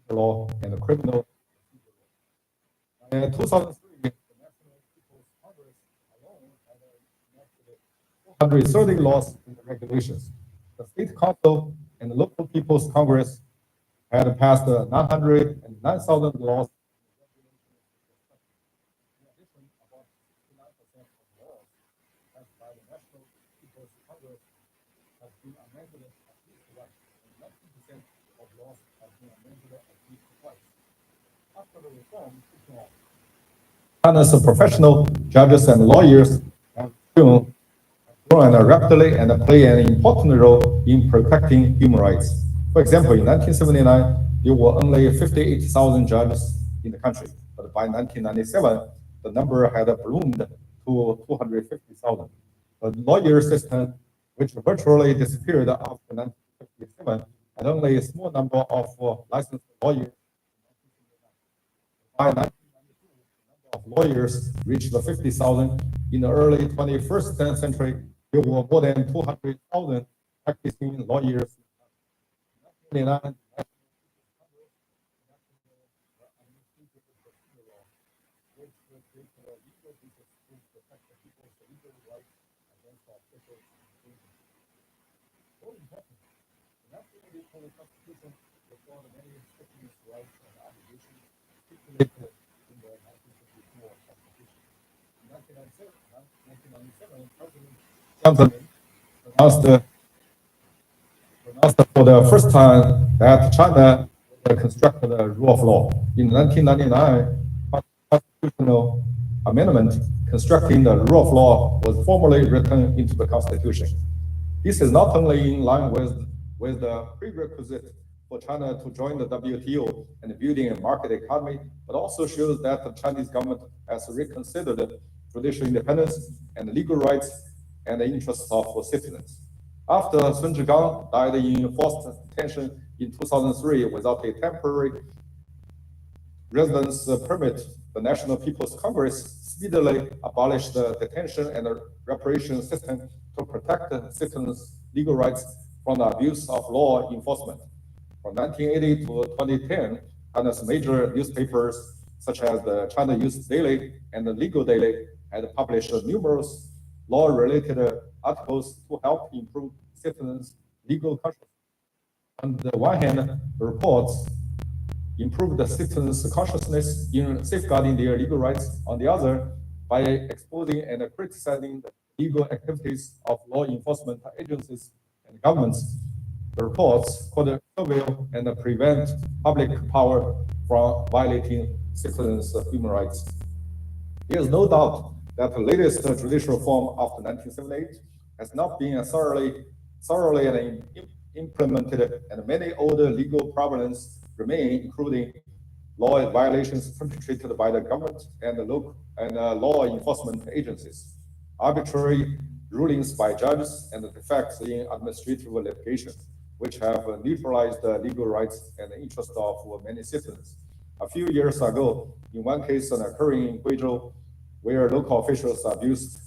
law, and criminal. In 2003, the National People's Congress alone had enacted 430 laws and regulations. The State Council and the local People's Congress had passed 909,000 laws. In addition, about 69% of laws passed by the National People's Congress have been amended at least once, and 90% of laws have been amended at least twice. After the reform took off, China's professional judges and lawyers have grown rapidly and play an important role in protecting human rights. For example, in 1979, there were only 58,000 judges in the country, but by 1997, the number had ballooned to 250,000. The lawyer system, which virtually disappeared after 1957, had only a small number of licensed lawyers. By 1992, the number of lawyers reached 50,000. In the early 21st century, there were more than 200,000 practicing lawyers. In 1999, Constitution restored many citizens' rights and obligations stipulated in the 1954 Constitution. In 1997, President Johnson announced for the first time that China would construct the rule of law. In 1999, constitutional amendment constructing the rule of law was formally written into the Constitution. This is not only in line with the prerequisite for China to join the WTO and building a market economy, but also shows that the Chinese government has reconsidered judicial independence and legal rights and the interests of citizens. After Sun Zhigang died in forced detention in 2003 without a temporary residence permit, the National People's Congress speedily abolished the detention and reparation system to protect citizens' legal rights from the abuse of law enforcement. From 1980 to 2010, China's major newspapers, such as the China Youth Daily and the Legal Daily, had published numerous law-related articles to help improve citizens' legal consciousness. On the one hand, the reports improved the citizens' consciousness in safeguarding their legal rights. On the other, by exposing and criticizing the legal activities of law enforcement agencies, and governments. The reports could surveil and prevent public power from violating citizens' human rights. There is no doubt that the latest judicial reform after 1978 has not been thoroughly implemented, and many older legal problems remain, including law violations perpetrated by the government and law enforcement agencies, arbitrary rulings by judges, and defects in administrative litigation, which have neutralized the legal rights and interests of many citizens. A few years ago, in one case occurring in Guizhou, where local officials abused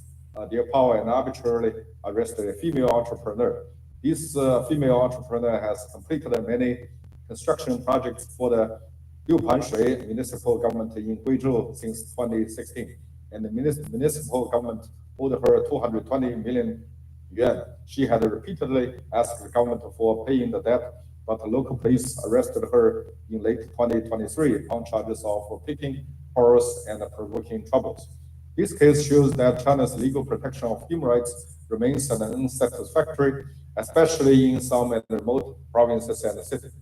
their power and arbitrarily arrested a female entrepreneur. This female entrepreneur has completed many construction projects for the Liupanshui municipal government in Guizhou since 2016, and the municipal government owed her 220 million yuan. She had repeatedly asked the government for paying the debt, but the local police arrested her in late 2023 on charges of picking quarrels and provoking troubles. This case shows that China's legal protection of human rights remains unsatisfactory, especially in some remote provinces and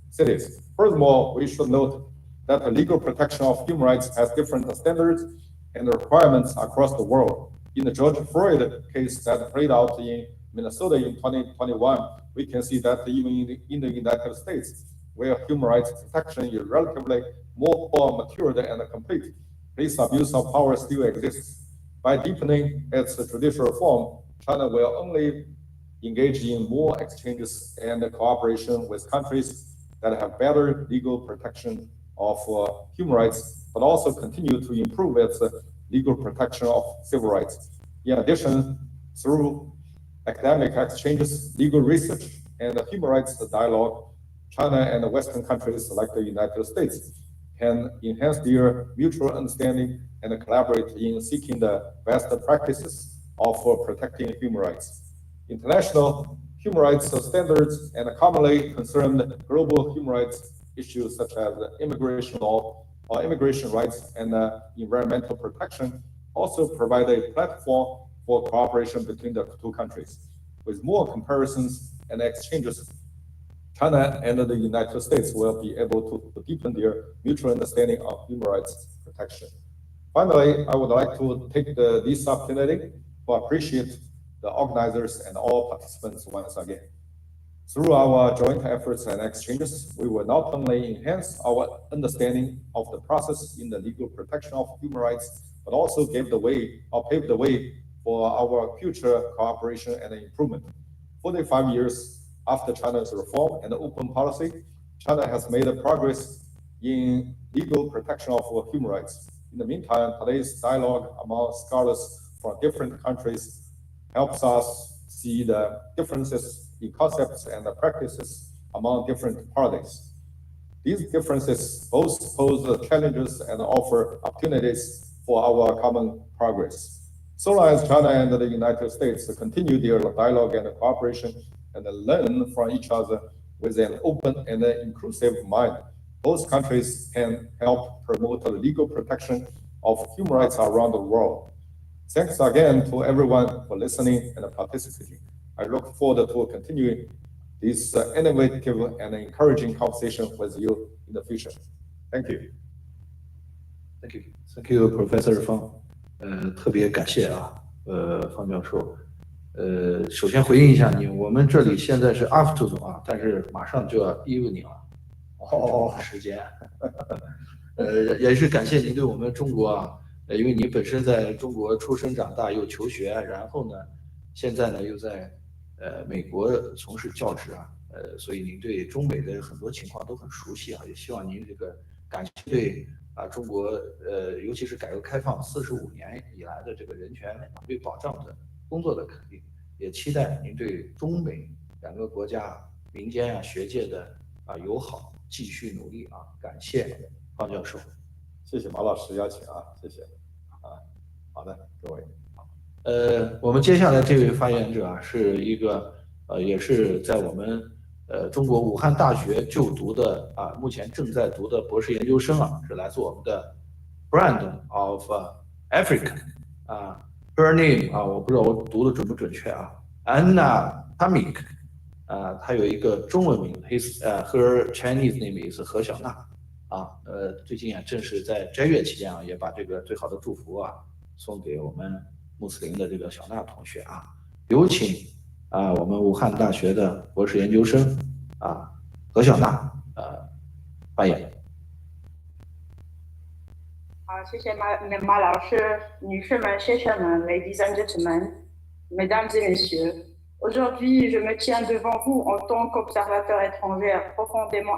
cities. Furthermore, we should note that the legal protection of human rights has different standards and requirements across the world. In the George Floyd case that played out in Minnesota in 2021, we can see that even in the United States, where human rights protection is relatively more matured and complete, this abuse of power still exists. By deepening its judicial reform, China will only engage in more exchanges and cooperation with countries that have better legal protection of human rights, but also continue to improve its legal protection of civil rights. In addition, through academic exchanges, legal research, and human rights dialogue, China and Western countries like the United States can enhance their mutual understanding and collaborate in seeking the best practices of protecting human rights. International human rights standards and commonly concerned global human rights issues such as immigration law or immigration rights and environmental protection also provide a platform for cooperation between the two countries. With more comparisons and exchanges, China and the United States will be able to deepen their mutual understanding of human rights protection. Finally, I would like to take this opportunity to appreciate the organizers and all participants once again. Through our joint efforts and exchanges, we will not only enhance our understanding of the process in the legal protection of human rights, but also pave the way for our future cooperation and improvement. 45 years after China's reform and open policy, China has made progress in legal protection of human rights. In the meantime, today's dialogue among scholars from different countries helps us see the differences in concepts and the practices among different parties. These differences both pose challenges and offer opportunities for our common progress. So long as China and the United States continue their dialogue and cooperation and learn from each other with an open and inclusive mind, both countries can help promote the legal protection of human rights around the world. Thanks again to everyone for listening and participating. I look forward to continuing this innovative and encouraging conversation with you in the future. Thank you. Thank you, Professor Fang。特别感谢啊，方教授。首先回应一下你，我们这里现在是 afternoon 啊，但是马上就要 evening 了，时间。也是感谢您对我们中国啊，因为您本身在中国出生长大又求学，然后呢，现在呢又在美国从事教职啊，所以您对中美的很多情况都很熟悉啊，也希望您这个感谢对中国尤其是改革开放45年以来的这个人权法律保障的工作的肯定，也期待您对中美两个国家民间学界的友好继续努力啊，感谢方教授。谢谢马老师邀请啊，谢谢好的，各位。我们接下来这位发言者是一个也是在我们中国武汉大学就读的目前正在读的博士研究生是来自我们的 Brand of Africa her name 我不知道我读的准不准确Anna Tamik 她有一个中文名，her Chinese name is 何小娜最近正是在斋月期间也把这个最好的祝福送给我们穆斯林的这个小娜同学有请我们武汉大学的博士研究生何小娜发言。好，谢谢马老师，女士们、先生们 ，Ladies and gentlemen, Mesdames et messieurs. Aujourd'hui, je me tiens devant vous en tant qu'observateur étranger profondément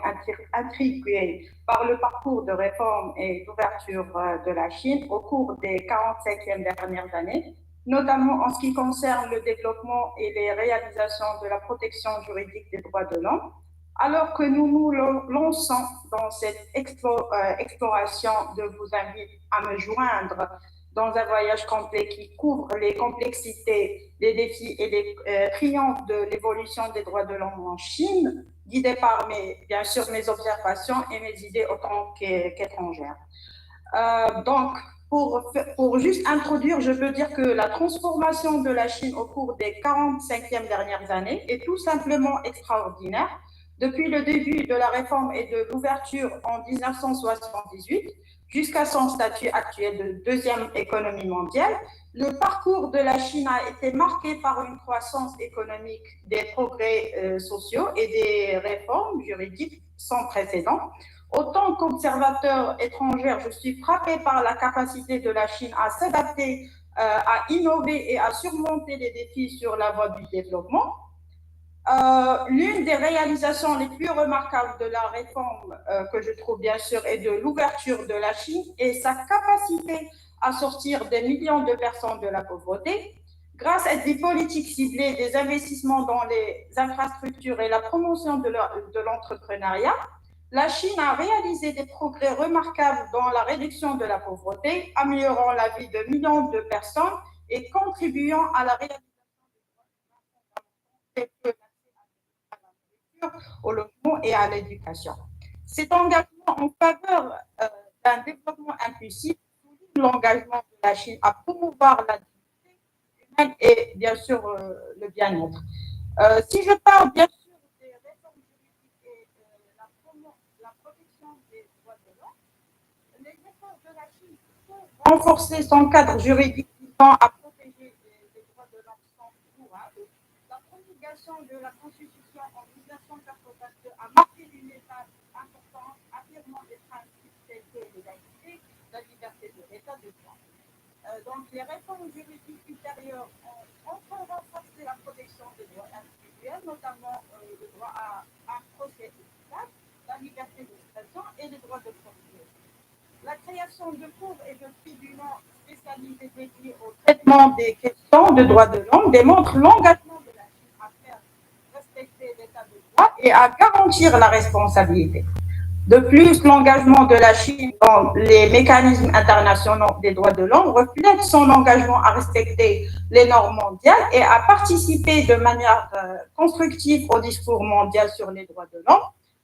intrigué par le parcours de réforme et d'ouverture de la Chine au cours des 45e dernières années, notamment en ce qui concerne le développement et les réalisations de la protection juridique des droits de l'homme. Alors que nous nous lançons dans cette exploration, je vous invite à me joindre dans un voyage complet qui couvre les complexités, les défis et les triomphes de l'évolution des droits de l'homme en Chine, guidé par bien sûr mes observations et mes idées en tant qu'étrangère. Donc, pour juste introduire, je peux dire que la transformation de la Chine au cours des 45e dernières années est tout simplement extraordinaire. Depuis le début de la réforme et de l'ouverture en 1978 jusqu'à son statut actuel de deuxième économie mondiale, le parcours de la Chine a été marqué par une croissance économique, des progrès sociaux et des réformes juridiques sans précédent. Autant qu'observateur étranger, je suis frappé par la capacité de la Chine à s'adapter, à innover et à surmonter les défis sur la voie du développement. L'une des réalisations les plus remarquables de la réforme que je trouve bien sûr est de l'ouverture de la Chine et sa capacité à sortir des millions de personnes de la pauvreté. Grâce à des politiques ciblées, des investissements dans les infrastructures et la promotion de l'entrepreneuriat, la Chine a réalisé des progrès remarquables dans la réduction de la pauvreté, améliorant la vie de millions de personnes et contribuant à la réalisation des droits au logement et à l'éducation. Cet engagement en faveur d'un développement inclusif souligne l'engagement de la Chine à promouvoir la dignité humaine et bien sûr le bien-être. Si je parle bien sûr des réformes juridiques et la protection des droits de l'homme, les efforts de la Chine pour renforcer son cadre juridique visant à protéger les droits de l'homme sont louables. La promulgation de la Constitution en 1982 a marqué une étape importante, affirmant des principes tels que l'égalité, la liberté de l'État de droit. Donc, les réformes juridiques ultérieures ont enfin renforcé la protection des droits individuels, notamment le droit à un procès équitable, la liberté d'expression et les droits de propriété. La création de cours et de tribunaux spécialisés dédiés au traitement des questions de droits de l'homme démontre l'engagement de la Chine à faire respecter l'état de droit et à garantir la responsabilité. De plus, l'engagement de la Chine dans les mécanismes internationaux des droits de l'homme reflète son engagement à respecter les normes mondiales et à participer de manière constructive au discours mondial sur les droits de l'homme.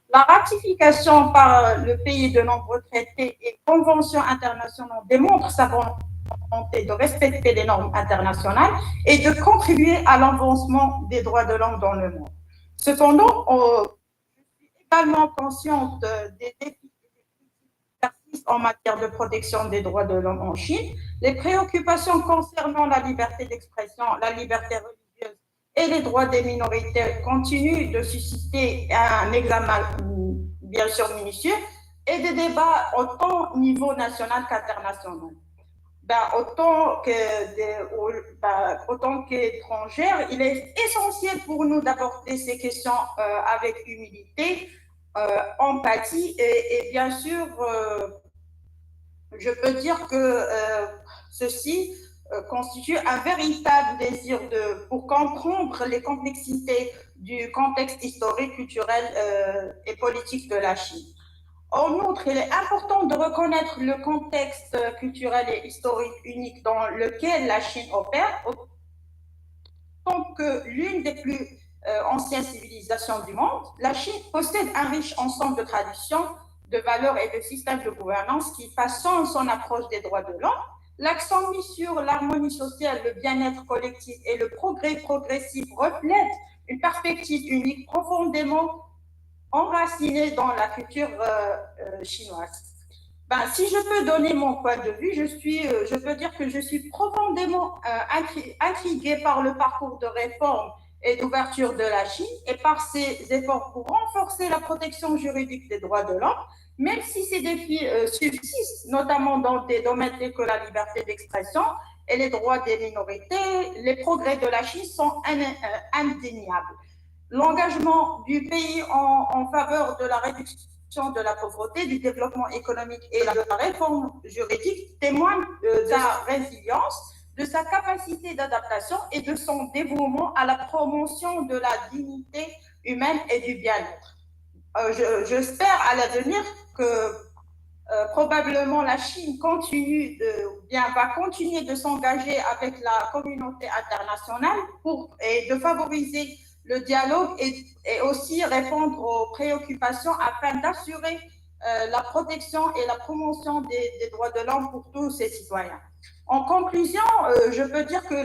La ratification par le pays de nombreux traités et conventions internationales démontre sa volonté de respecter les normes internationales et de contribuer à l'avancement des droits de l'homme dans le monde. Cependant, je suis également consciente des défis qui persistent en matière de protection des droits de l'homme en Chine. Les préoccupations concernant la liberté d'expression, la liberté religieuse et les droits des minorités continuent de susciter un examen bien sûr minutieux et des débats autant au niveau national qu'international. Autant qu'étrangère, il est essentiel pour nous d'aborder ces questions avec humilité, empathie et bien sûr, je peux dire que ceci constitue un véritable désir pour comprendre les complexités du contexte historique, culturel et politique de la Chine. En outre, il est important de reconnaître le contexte culturel et historique unique dans lequel la Chine opère, tant que l'une des plus anciennes civilisations du monde. La Chine possède un riche ensemble de traditions, de valeurs et de systèmes de gouvernance qui façonnent son approche des droits de l'homme. L'accent mis sur l'harmonie sociale, le bien-être collectif et le progrès progressif reflète une perspective unique profondément enracinée dans la culture chinoise. Ben, si je peux donner mon point de vue, je peux dire que je suis profondément intriguée par le parcours de réforme et d'ouverture de la Chine et par ses efforts pour renforcer la protection juridique des droits de l'homme, même si ces défis subsistent, notamment dans des domaines tels que la liberté d'expression et les droits des minorités, les progrès de la Chine sont indéniables. L'engagement du pays en faveur de la réduction de la pauvreté, du développement économique et de la réforme juridique témoigne de sa résilience, de sa capacité d'adaptation et de son dévouement à la promotion de la dignité humaine et du bien-être. J'espère à l'avenir que probablement la Chine va continuer de s'engager avec la communauté internationale et de favoriser le dialogue et aussi répondre aux préoccupations afin d'assurer la protection et la promotion des droits de l'homme pour tous ses citoyens. En conclusion, je peux dire que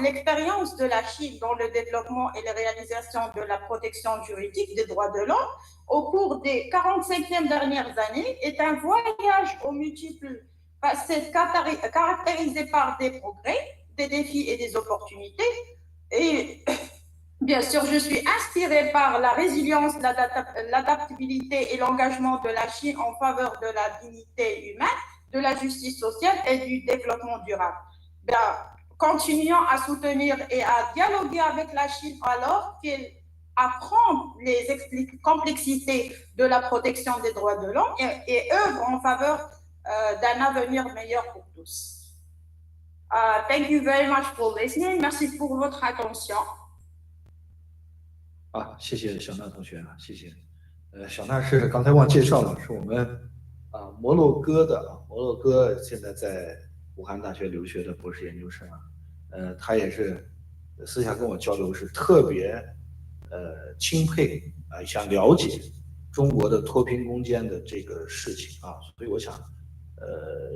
l'expérience de la Chine dans le développement et la réalisation de la protection juridique des droits de l'homme au cours des 45e dernières années est un voyage aux multiples facettes caractérisé par des progrès, des défis et des opportunités. Et bien sûr, je suis inspirée par la résilience, l'adaptabilité et l'engagement de la Chine en faveur de la dignité humaine, de la justice sociale et du développement durable. Bien, continuons à soutenir et à dialoguer avec la Chine alors qu'elle apprend les complexités de la protection des droits de l'homme et œuvre en faveur d'un avenir meilleur pour tous. Thank you very much for listening. Merci pour votre attention. 谢谢小娜同学啊，谢谢。小娜是刚才忘介绍了，是我们摩洛哥的，摩洛哥现在在武汉大学留学的博士研究生啊。他也是私下跟我交流，是特别钦佩想了解中国的脱贫攻坚的这个事情啊。所以我想，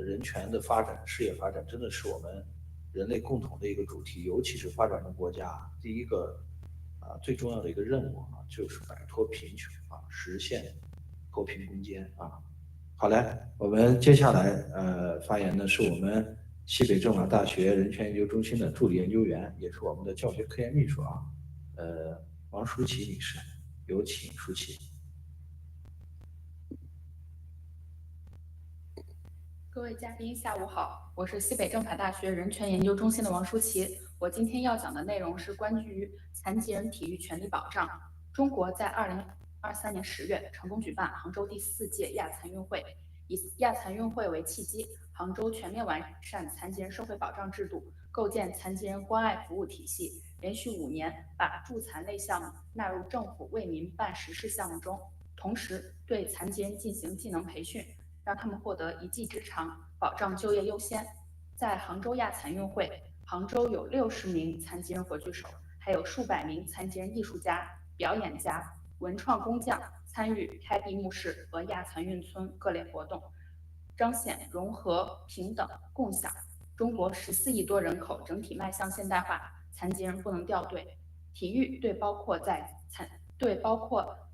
人权的发展、事业发展真的是我们人类共同的一个主题，尤其是发展中国家第一个最重要的一个任务啊，就是摆脱贫穷啊，实现脱贫攻坚啊。好嘞，我们接下来发言的是我们西北政法大学人权研究中心的助理研究员，也是我们的教学科研秘书啊，王舒淇女士，有请舒淇。各位嘉宾，下午好，我是西北政法大学人权研究中心的王舒淇。我今天要讲的内容是关于残疾人体育权利保障。中国在2023年10月成功举办杭州第4届亚残运会，以亚残运会为契机，杭州全面完善残疾人社会保障制度，构建残疾人关爱服务体系，连续5年把助残类项目纳入政府为民办实事项目中，同时对残疾人进行技能培训，让他们获得一技之长，保障就业优先。在杭州亚残运会，杭州有60名残疾人火炬手，还有数百名残疾人艺术家、表演家、文创工匠参与开闭幕式和亚残运村各类活动，彰显融合、平等、共享。中国14亿多人口整体迈向现代化，残疾人不能掉队。体育对包括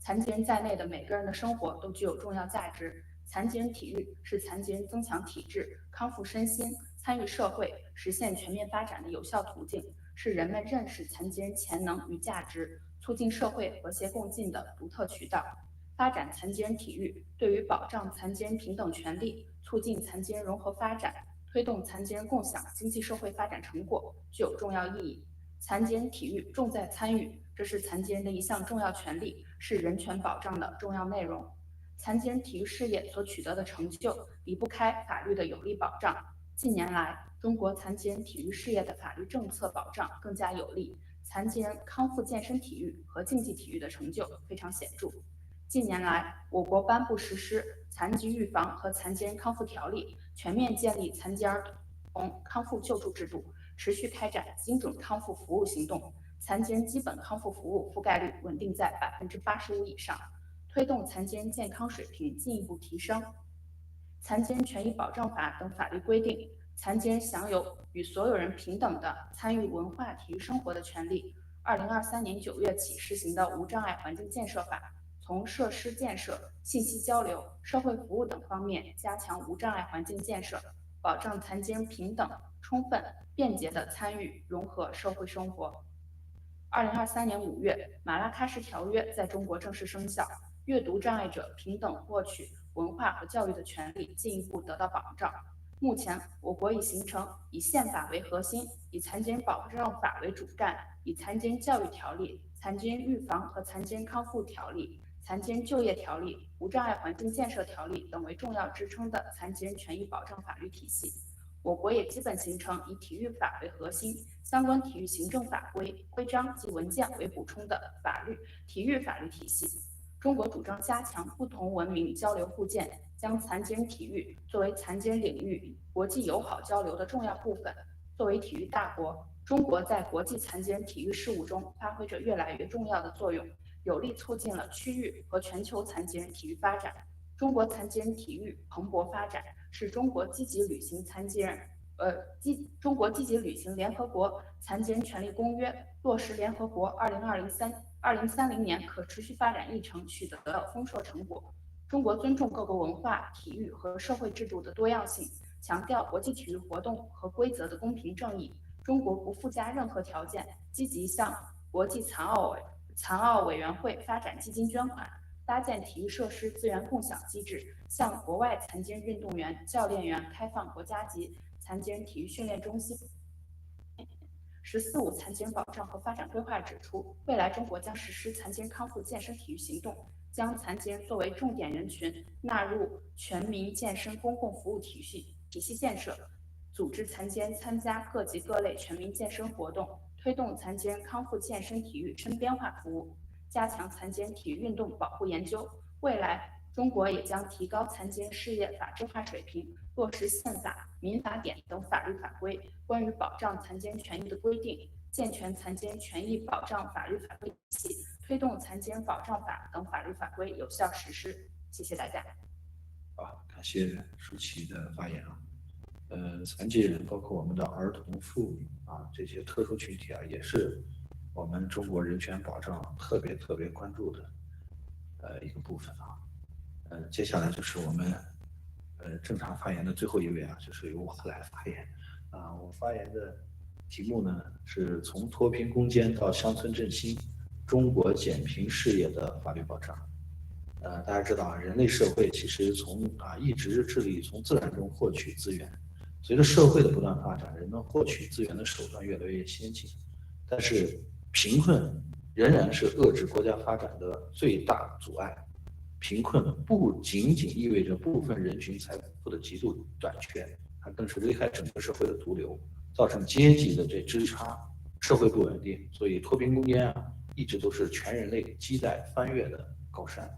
残疾人在内的每个人的生活都具有重要价值。残疾人体育是残疾人增强体质、康复身心、参与社会、实现全面发展的有效途径，是人们认识残疾人潜能与价值、促进社会和谐共进的独特渠道。发展残疾人体育对于保障残疾人平等权利、促进残疾人融合发展、推动残疾人共享经济社会发展成果具有重要意义。残疾人体育重在参与，这是残疾人的一项重要权利，是人权保障的重要内容。残疾人体育事业所取得的成就离不开法律的有力保障。近年来，中国残疾人体育事业的法律政策保障更加有力，残疾人康复健身体育和竞技体育的成就非常显著。近年来，我国颁布实施《残疾预防和残疾人康复条例》，全面建立残疾儿童康复救助制度，持续开展精准康复服务行动，残疾人基本康复服务覆盖率稳定在85%以上。推动残疾人健康水平进一步提升。残疾人权益保障法等法律规定，残疾人享有与所有人平等的参与文化体育生活的权利。2023年9月起实行的无障碍环境建设法，从设施建设、信息交流、社会服务等方面加强无障碍环境建设，保障残疾人平等、充分、便捷的参与融合社会生活。2023年5月，马拉喀什条约在中国正式生效，阅读障碍者平等获取文化和教育的权利进一步得到保障。目前，我国已形成以宪法为核心、以残疾人保障法为主干、以残疾人教育条例、残疾人预防和残疾人康复条例、残疾人就业条例、无障碍环境建设条例等为重要支撑的残疾人权益保障法律体系。我国也基本形成以体育法为核心、相关体育行政法规、规章及文件为补充的体育法律体系。中国主张加强不同文明交流互鉴，将残疾人体育作为残疾人领域国际友好交流的重要部分。作为体育大国，中国在国际残疾人体育事务中发挥着越来越重要的作用，有力促进了区域和全球残疾人体育发展。中国残疾人体育蓬勃发展，是中国积极履行联合国残疾人权利公约，落实联合国2030年可持续发展议程取得了丰硕成果。中国尊重各国文化、体育和社会制度的多样性，强调国际体育活动和规则的公平正义。中国不附加任何条件，积极向国际残奥委员会发展基金捐款，搭建体育设施资源共享机制，向国外残疾人运动员、教练员开放国家级残疾人体育训练中心。“14·5”残疾人保障和发展规划指出，未来中国将实施残疾人康复健身体育行动，将残疾人作为重点人群纳入全民健身公共服务体系建设，组织残疾人参加各级各类全民健身活动，推动残疾人康复健身体育身边化服务，加强残疾人体育运动保护研究。未来，中国也将提高残疾人事业法制化水平，落实宪法、民法典等法律法规关于保障残疾人权益的规定，健全残疾人权益保障法律法规体系，推动残疾人保障法等法律法规有效实施。谢谢大家。好，感谢舒淇的发言啊。残疾人包括我们的儿童、妇女啊这些特殊群体啊，也是我们中国人权保障特别关注的一个部分啊。接下来就是我们正常发言的最后一位啊，就是由我来发言啊。我发言的题目呢是从脱贫攻坚到乡村振兴，中国减贫事业的法律保障。大家知道啊，人类社会其实一直致力从自然中获取资源。随着社会的不断发展，人们获取资源的手段越来越先进，但是贫困仍然是遏制国家发展的最大阻碍。贫困不仅仅意味着部分人群财富的极度短缺，它更是危害整个社会的毒瘤，造成阶级的枝差，社会不稳定。所以脱贫攻坚啊，一直都是全人类亟待翻越的高山。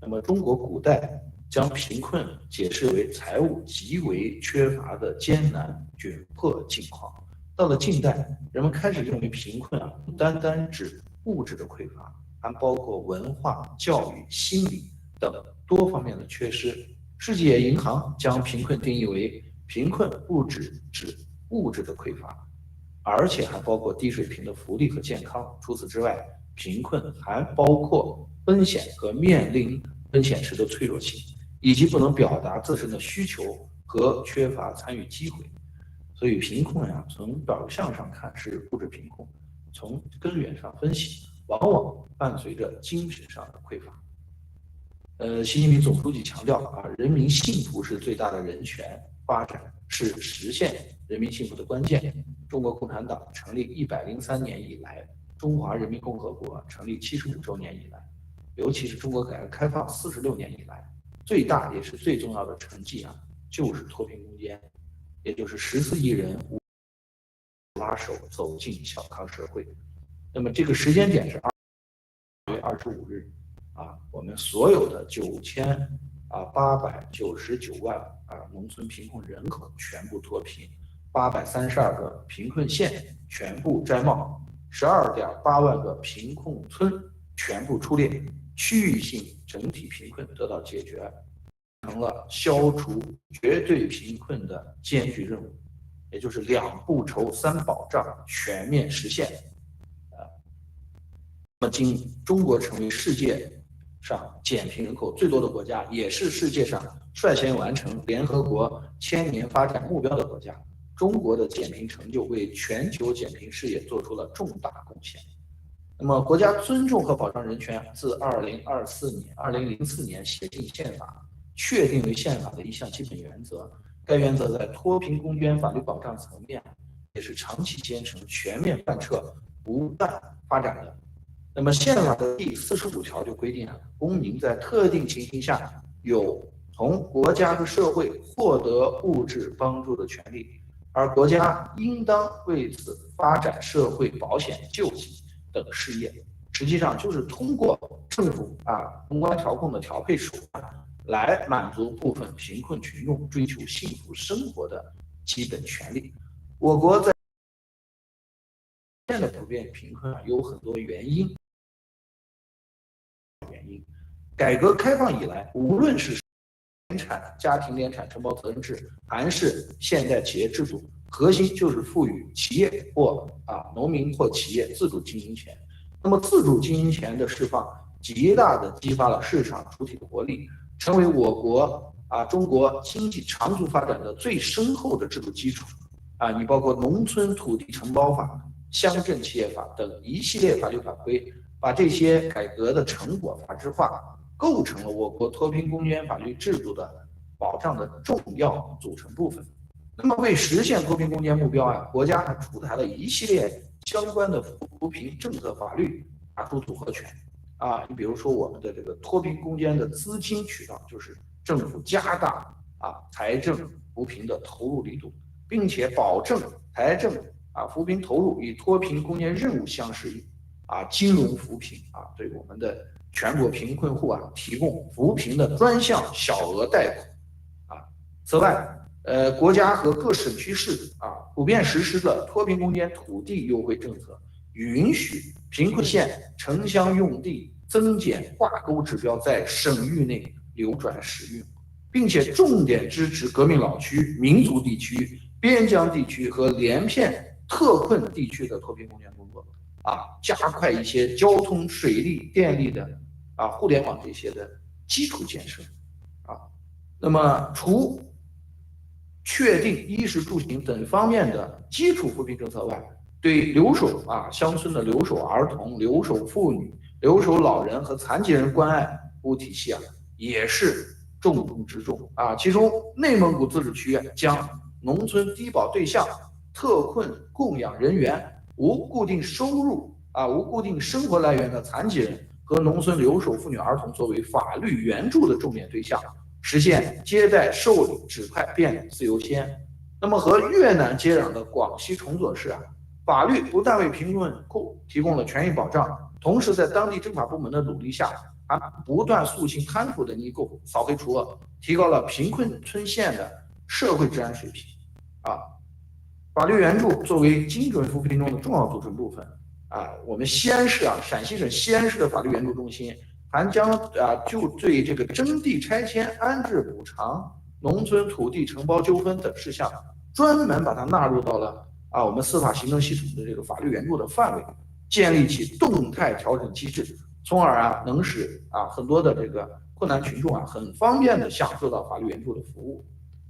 那么中国古代将贫困解释为财物极为缺乏的艰难窘迫境况。到了近代，人们开始认为贫困啊，不单单指物质的匮乏，还包括文化、教育、心理等多方面的缺失。世界银行将贫困定义为，贫困不只指物质的匮乏，而且还包括低水平的福利和健康。除此之外，贫困还包括风险和面临风险时的脆弱性，以及不能表达自身的需求和缺乏参与机会。所以贫困啊，从表象上看是物质贫困，从根源上分析，往往伴随着精神上的匮乏。习近平总书记强调啊，人民幸福是最大的人权，发展是实现人民幸福的关键。中国共产党成立103年以来，中华人民共和国成立75周年以来，尤其是中国改革开放46年以来，最大也是最重要的成绩啊，就是脱贫攻坚，也就是14亿人拉手走进小康社会。那么这个时间点是2月25日啊，我们所有的9899万农村贫困人口全部脱贫，832个贫困县全部摘帽，12.8万个贫困村全部出列，区域性整体贫困得到解决，成了消除绝对贫困的艰巨任务，也就是2不愁3保障全面实现。那么今中国成为世界上减贫人口最多的国家，也是世界上率先完成联合国1000年发展目标的国家。中国的减贫成就为全球减贫事业做出了重大贡献。那么，国家尊重和保障人权自2004年写进宪法，确定为宪法的一项基本原则。该原则在脱贫攻坚法律保障层面也是长期坚持、全面贯彻、不断发展的。那么，宪法的第45条就规定了，公民在特定情形下有从国家和社会获得物质帮助的权利，而国家应当为此发展社会保险、救济等事业。实际上就是通过政府宏观调控的调配手段，来满足部分贫困群众追求幸福生活的基本权利。我国在现在的普遍贫困有很多原因。改革开放以来，无论是联产、家庭联产承包责任制，还是现代企业制度，核心就是赋予企业或农民或企业自主经营权。那么，自主经营权的释放，极大的激发了市场主体的活力，成为我国中国经济长足发展的最深厚的制度基础。你包括农村土地承包法、乡镇企业法等一系列法律法规，把这些改革的成果法制化，构成了我国脱贫攻坚法律制度的保障的重要组成部分。那么，为实现脱贫攻坚目标国家还出台了一系列相关的扶贫政策法律出组合拳你比如说我们的这个脱贫攻坚的资金渠道，就是政府加大财政扶贫的投入力度，并且保证财政扶贫投入与脱贫攻坚任务相适应金融扶贫对我们的全国贫困户提供扶贫的专项小额贷款此外，国家和各省区市普遍实施了脱贫攻坚土地优惠政策，允许贫困县城乡用地增减挂钩指标在省域内流转使用，并且重点支持革命老区、民族地区、边疆地区和连片特困地区的脱贫攻坚工作加快一些交通、水利、电力的互联网这些的基础建设那么除确定衣食住行等方面的基础扶贫政策外，对留守乡村的留守儿童、留守妇女、留守老人和残疾人关爱服务体系也是重中之重其中内蒙古自治区将农村低保对象、特困供养人员、无固定收入无固定生活来源的残疾人和农村留守妇女儿童作为法律援助的重点对象，实现接待、受理、指派、便利、自由先。那么和越南接壤的广西崇左市法律不但为贫困户提供了权益保障，同时在当地政法部门的努力下，还不断肃清贪腐的泥垢，扫黑除恶，提高了贫困村县的社会治安水平法律援助作为精准扶贫中的重要组成部分我们西安市陕西省西安市的法律援助中心还将就对这个征地拆迁、安置补偿、农村土地承包纠纷等事项，专门把它纳入到了我们司法行政系统的这个法律援助的范围，建立起动态调整机制，从而能使很多的这个困难群众很方便的享受到法律援助的服务。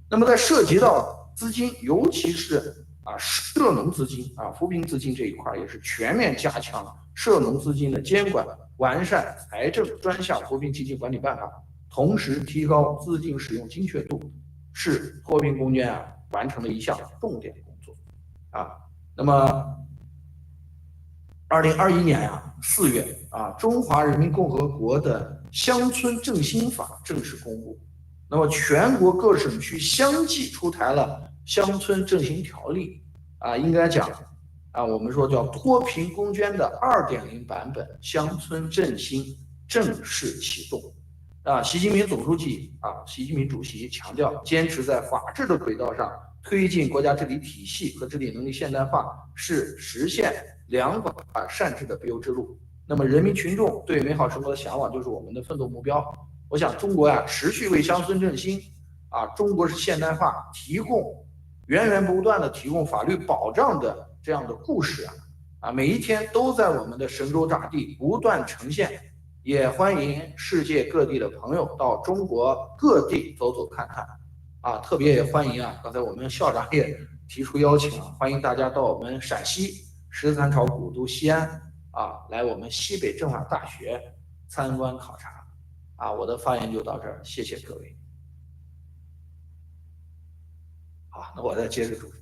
那么在涉及到资金，尤其是涉农资金扶贫资金这一块，也是全面加强涉农资金的监管，完善财政专项扶贫基金管理办法，同时提高资金使用精确度，是脱贫攻坚完成的一项重点工作那么2021年4月中华人民共和国的乡村振兴法正式公布。那么全国各省区相继出台了乡村振兴条例应该讲我们说叫脱贫攻坚的2.0版本，乡村振兴正式启动习近平总书记习近平主席强调，坚持在法治的轨道上推进国家治理体系和治理能力现代化，是实现良法善治的必由之路。那么人民群众对美好生活的向往就是我们的奋斗目标。我想中国持续为乡村振兴中国式现代化提供源源不断的提供法律保障的这样的故事每一天都在我们的神州大地不断呈现，也欢迎世界各地的朋友到中国各地走走看看，特别也欢迎刚才我们校长也提出邀请欢迎大家到我们陕西13朝古都西安来我们西北政法大学参观考察我的发言就到这儿，谢谢各位。好，那我再接着主持。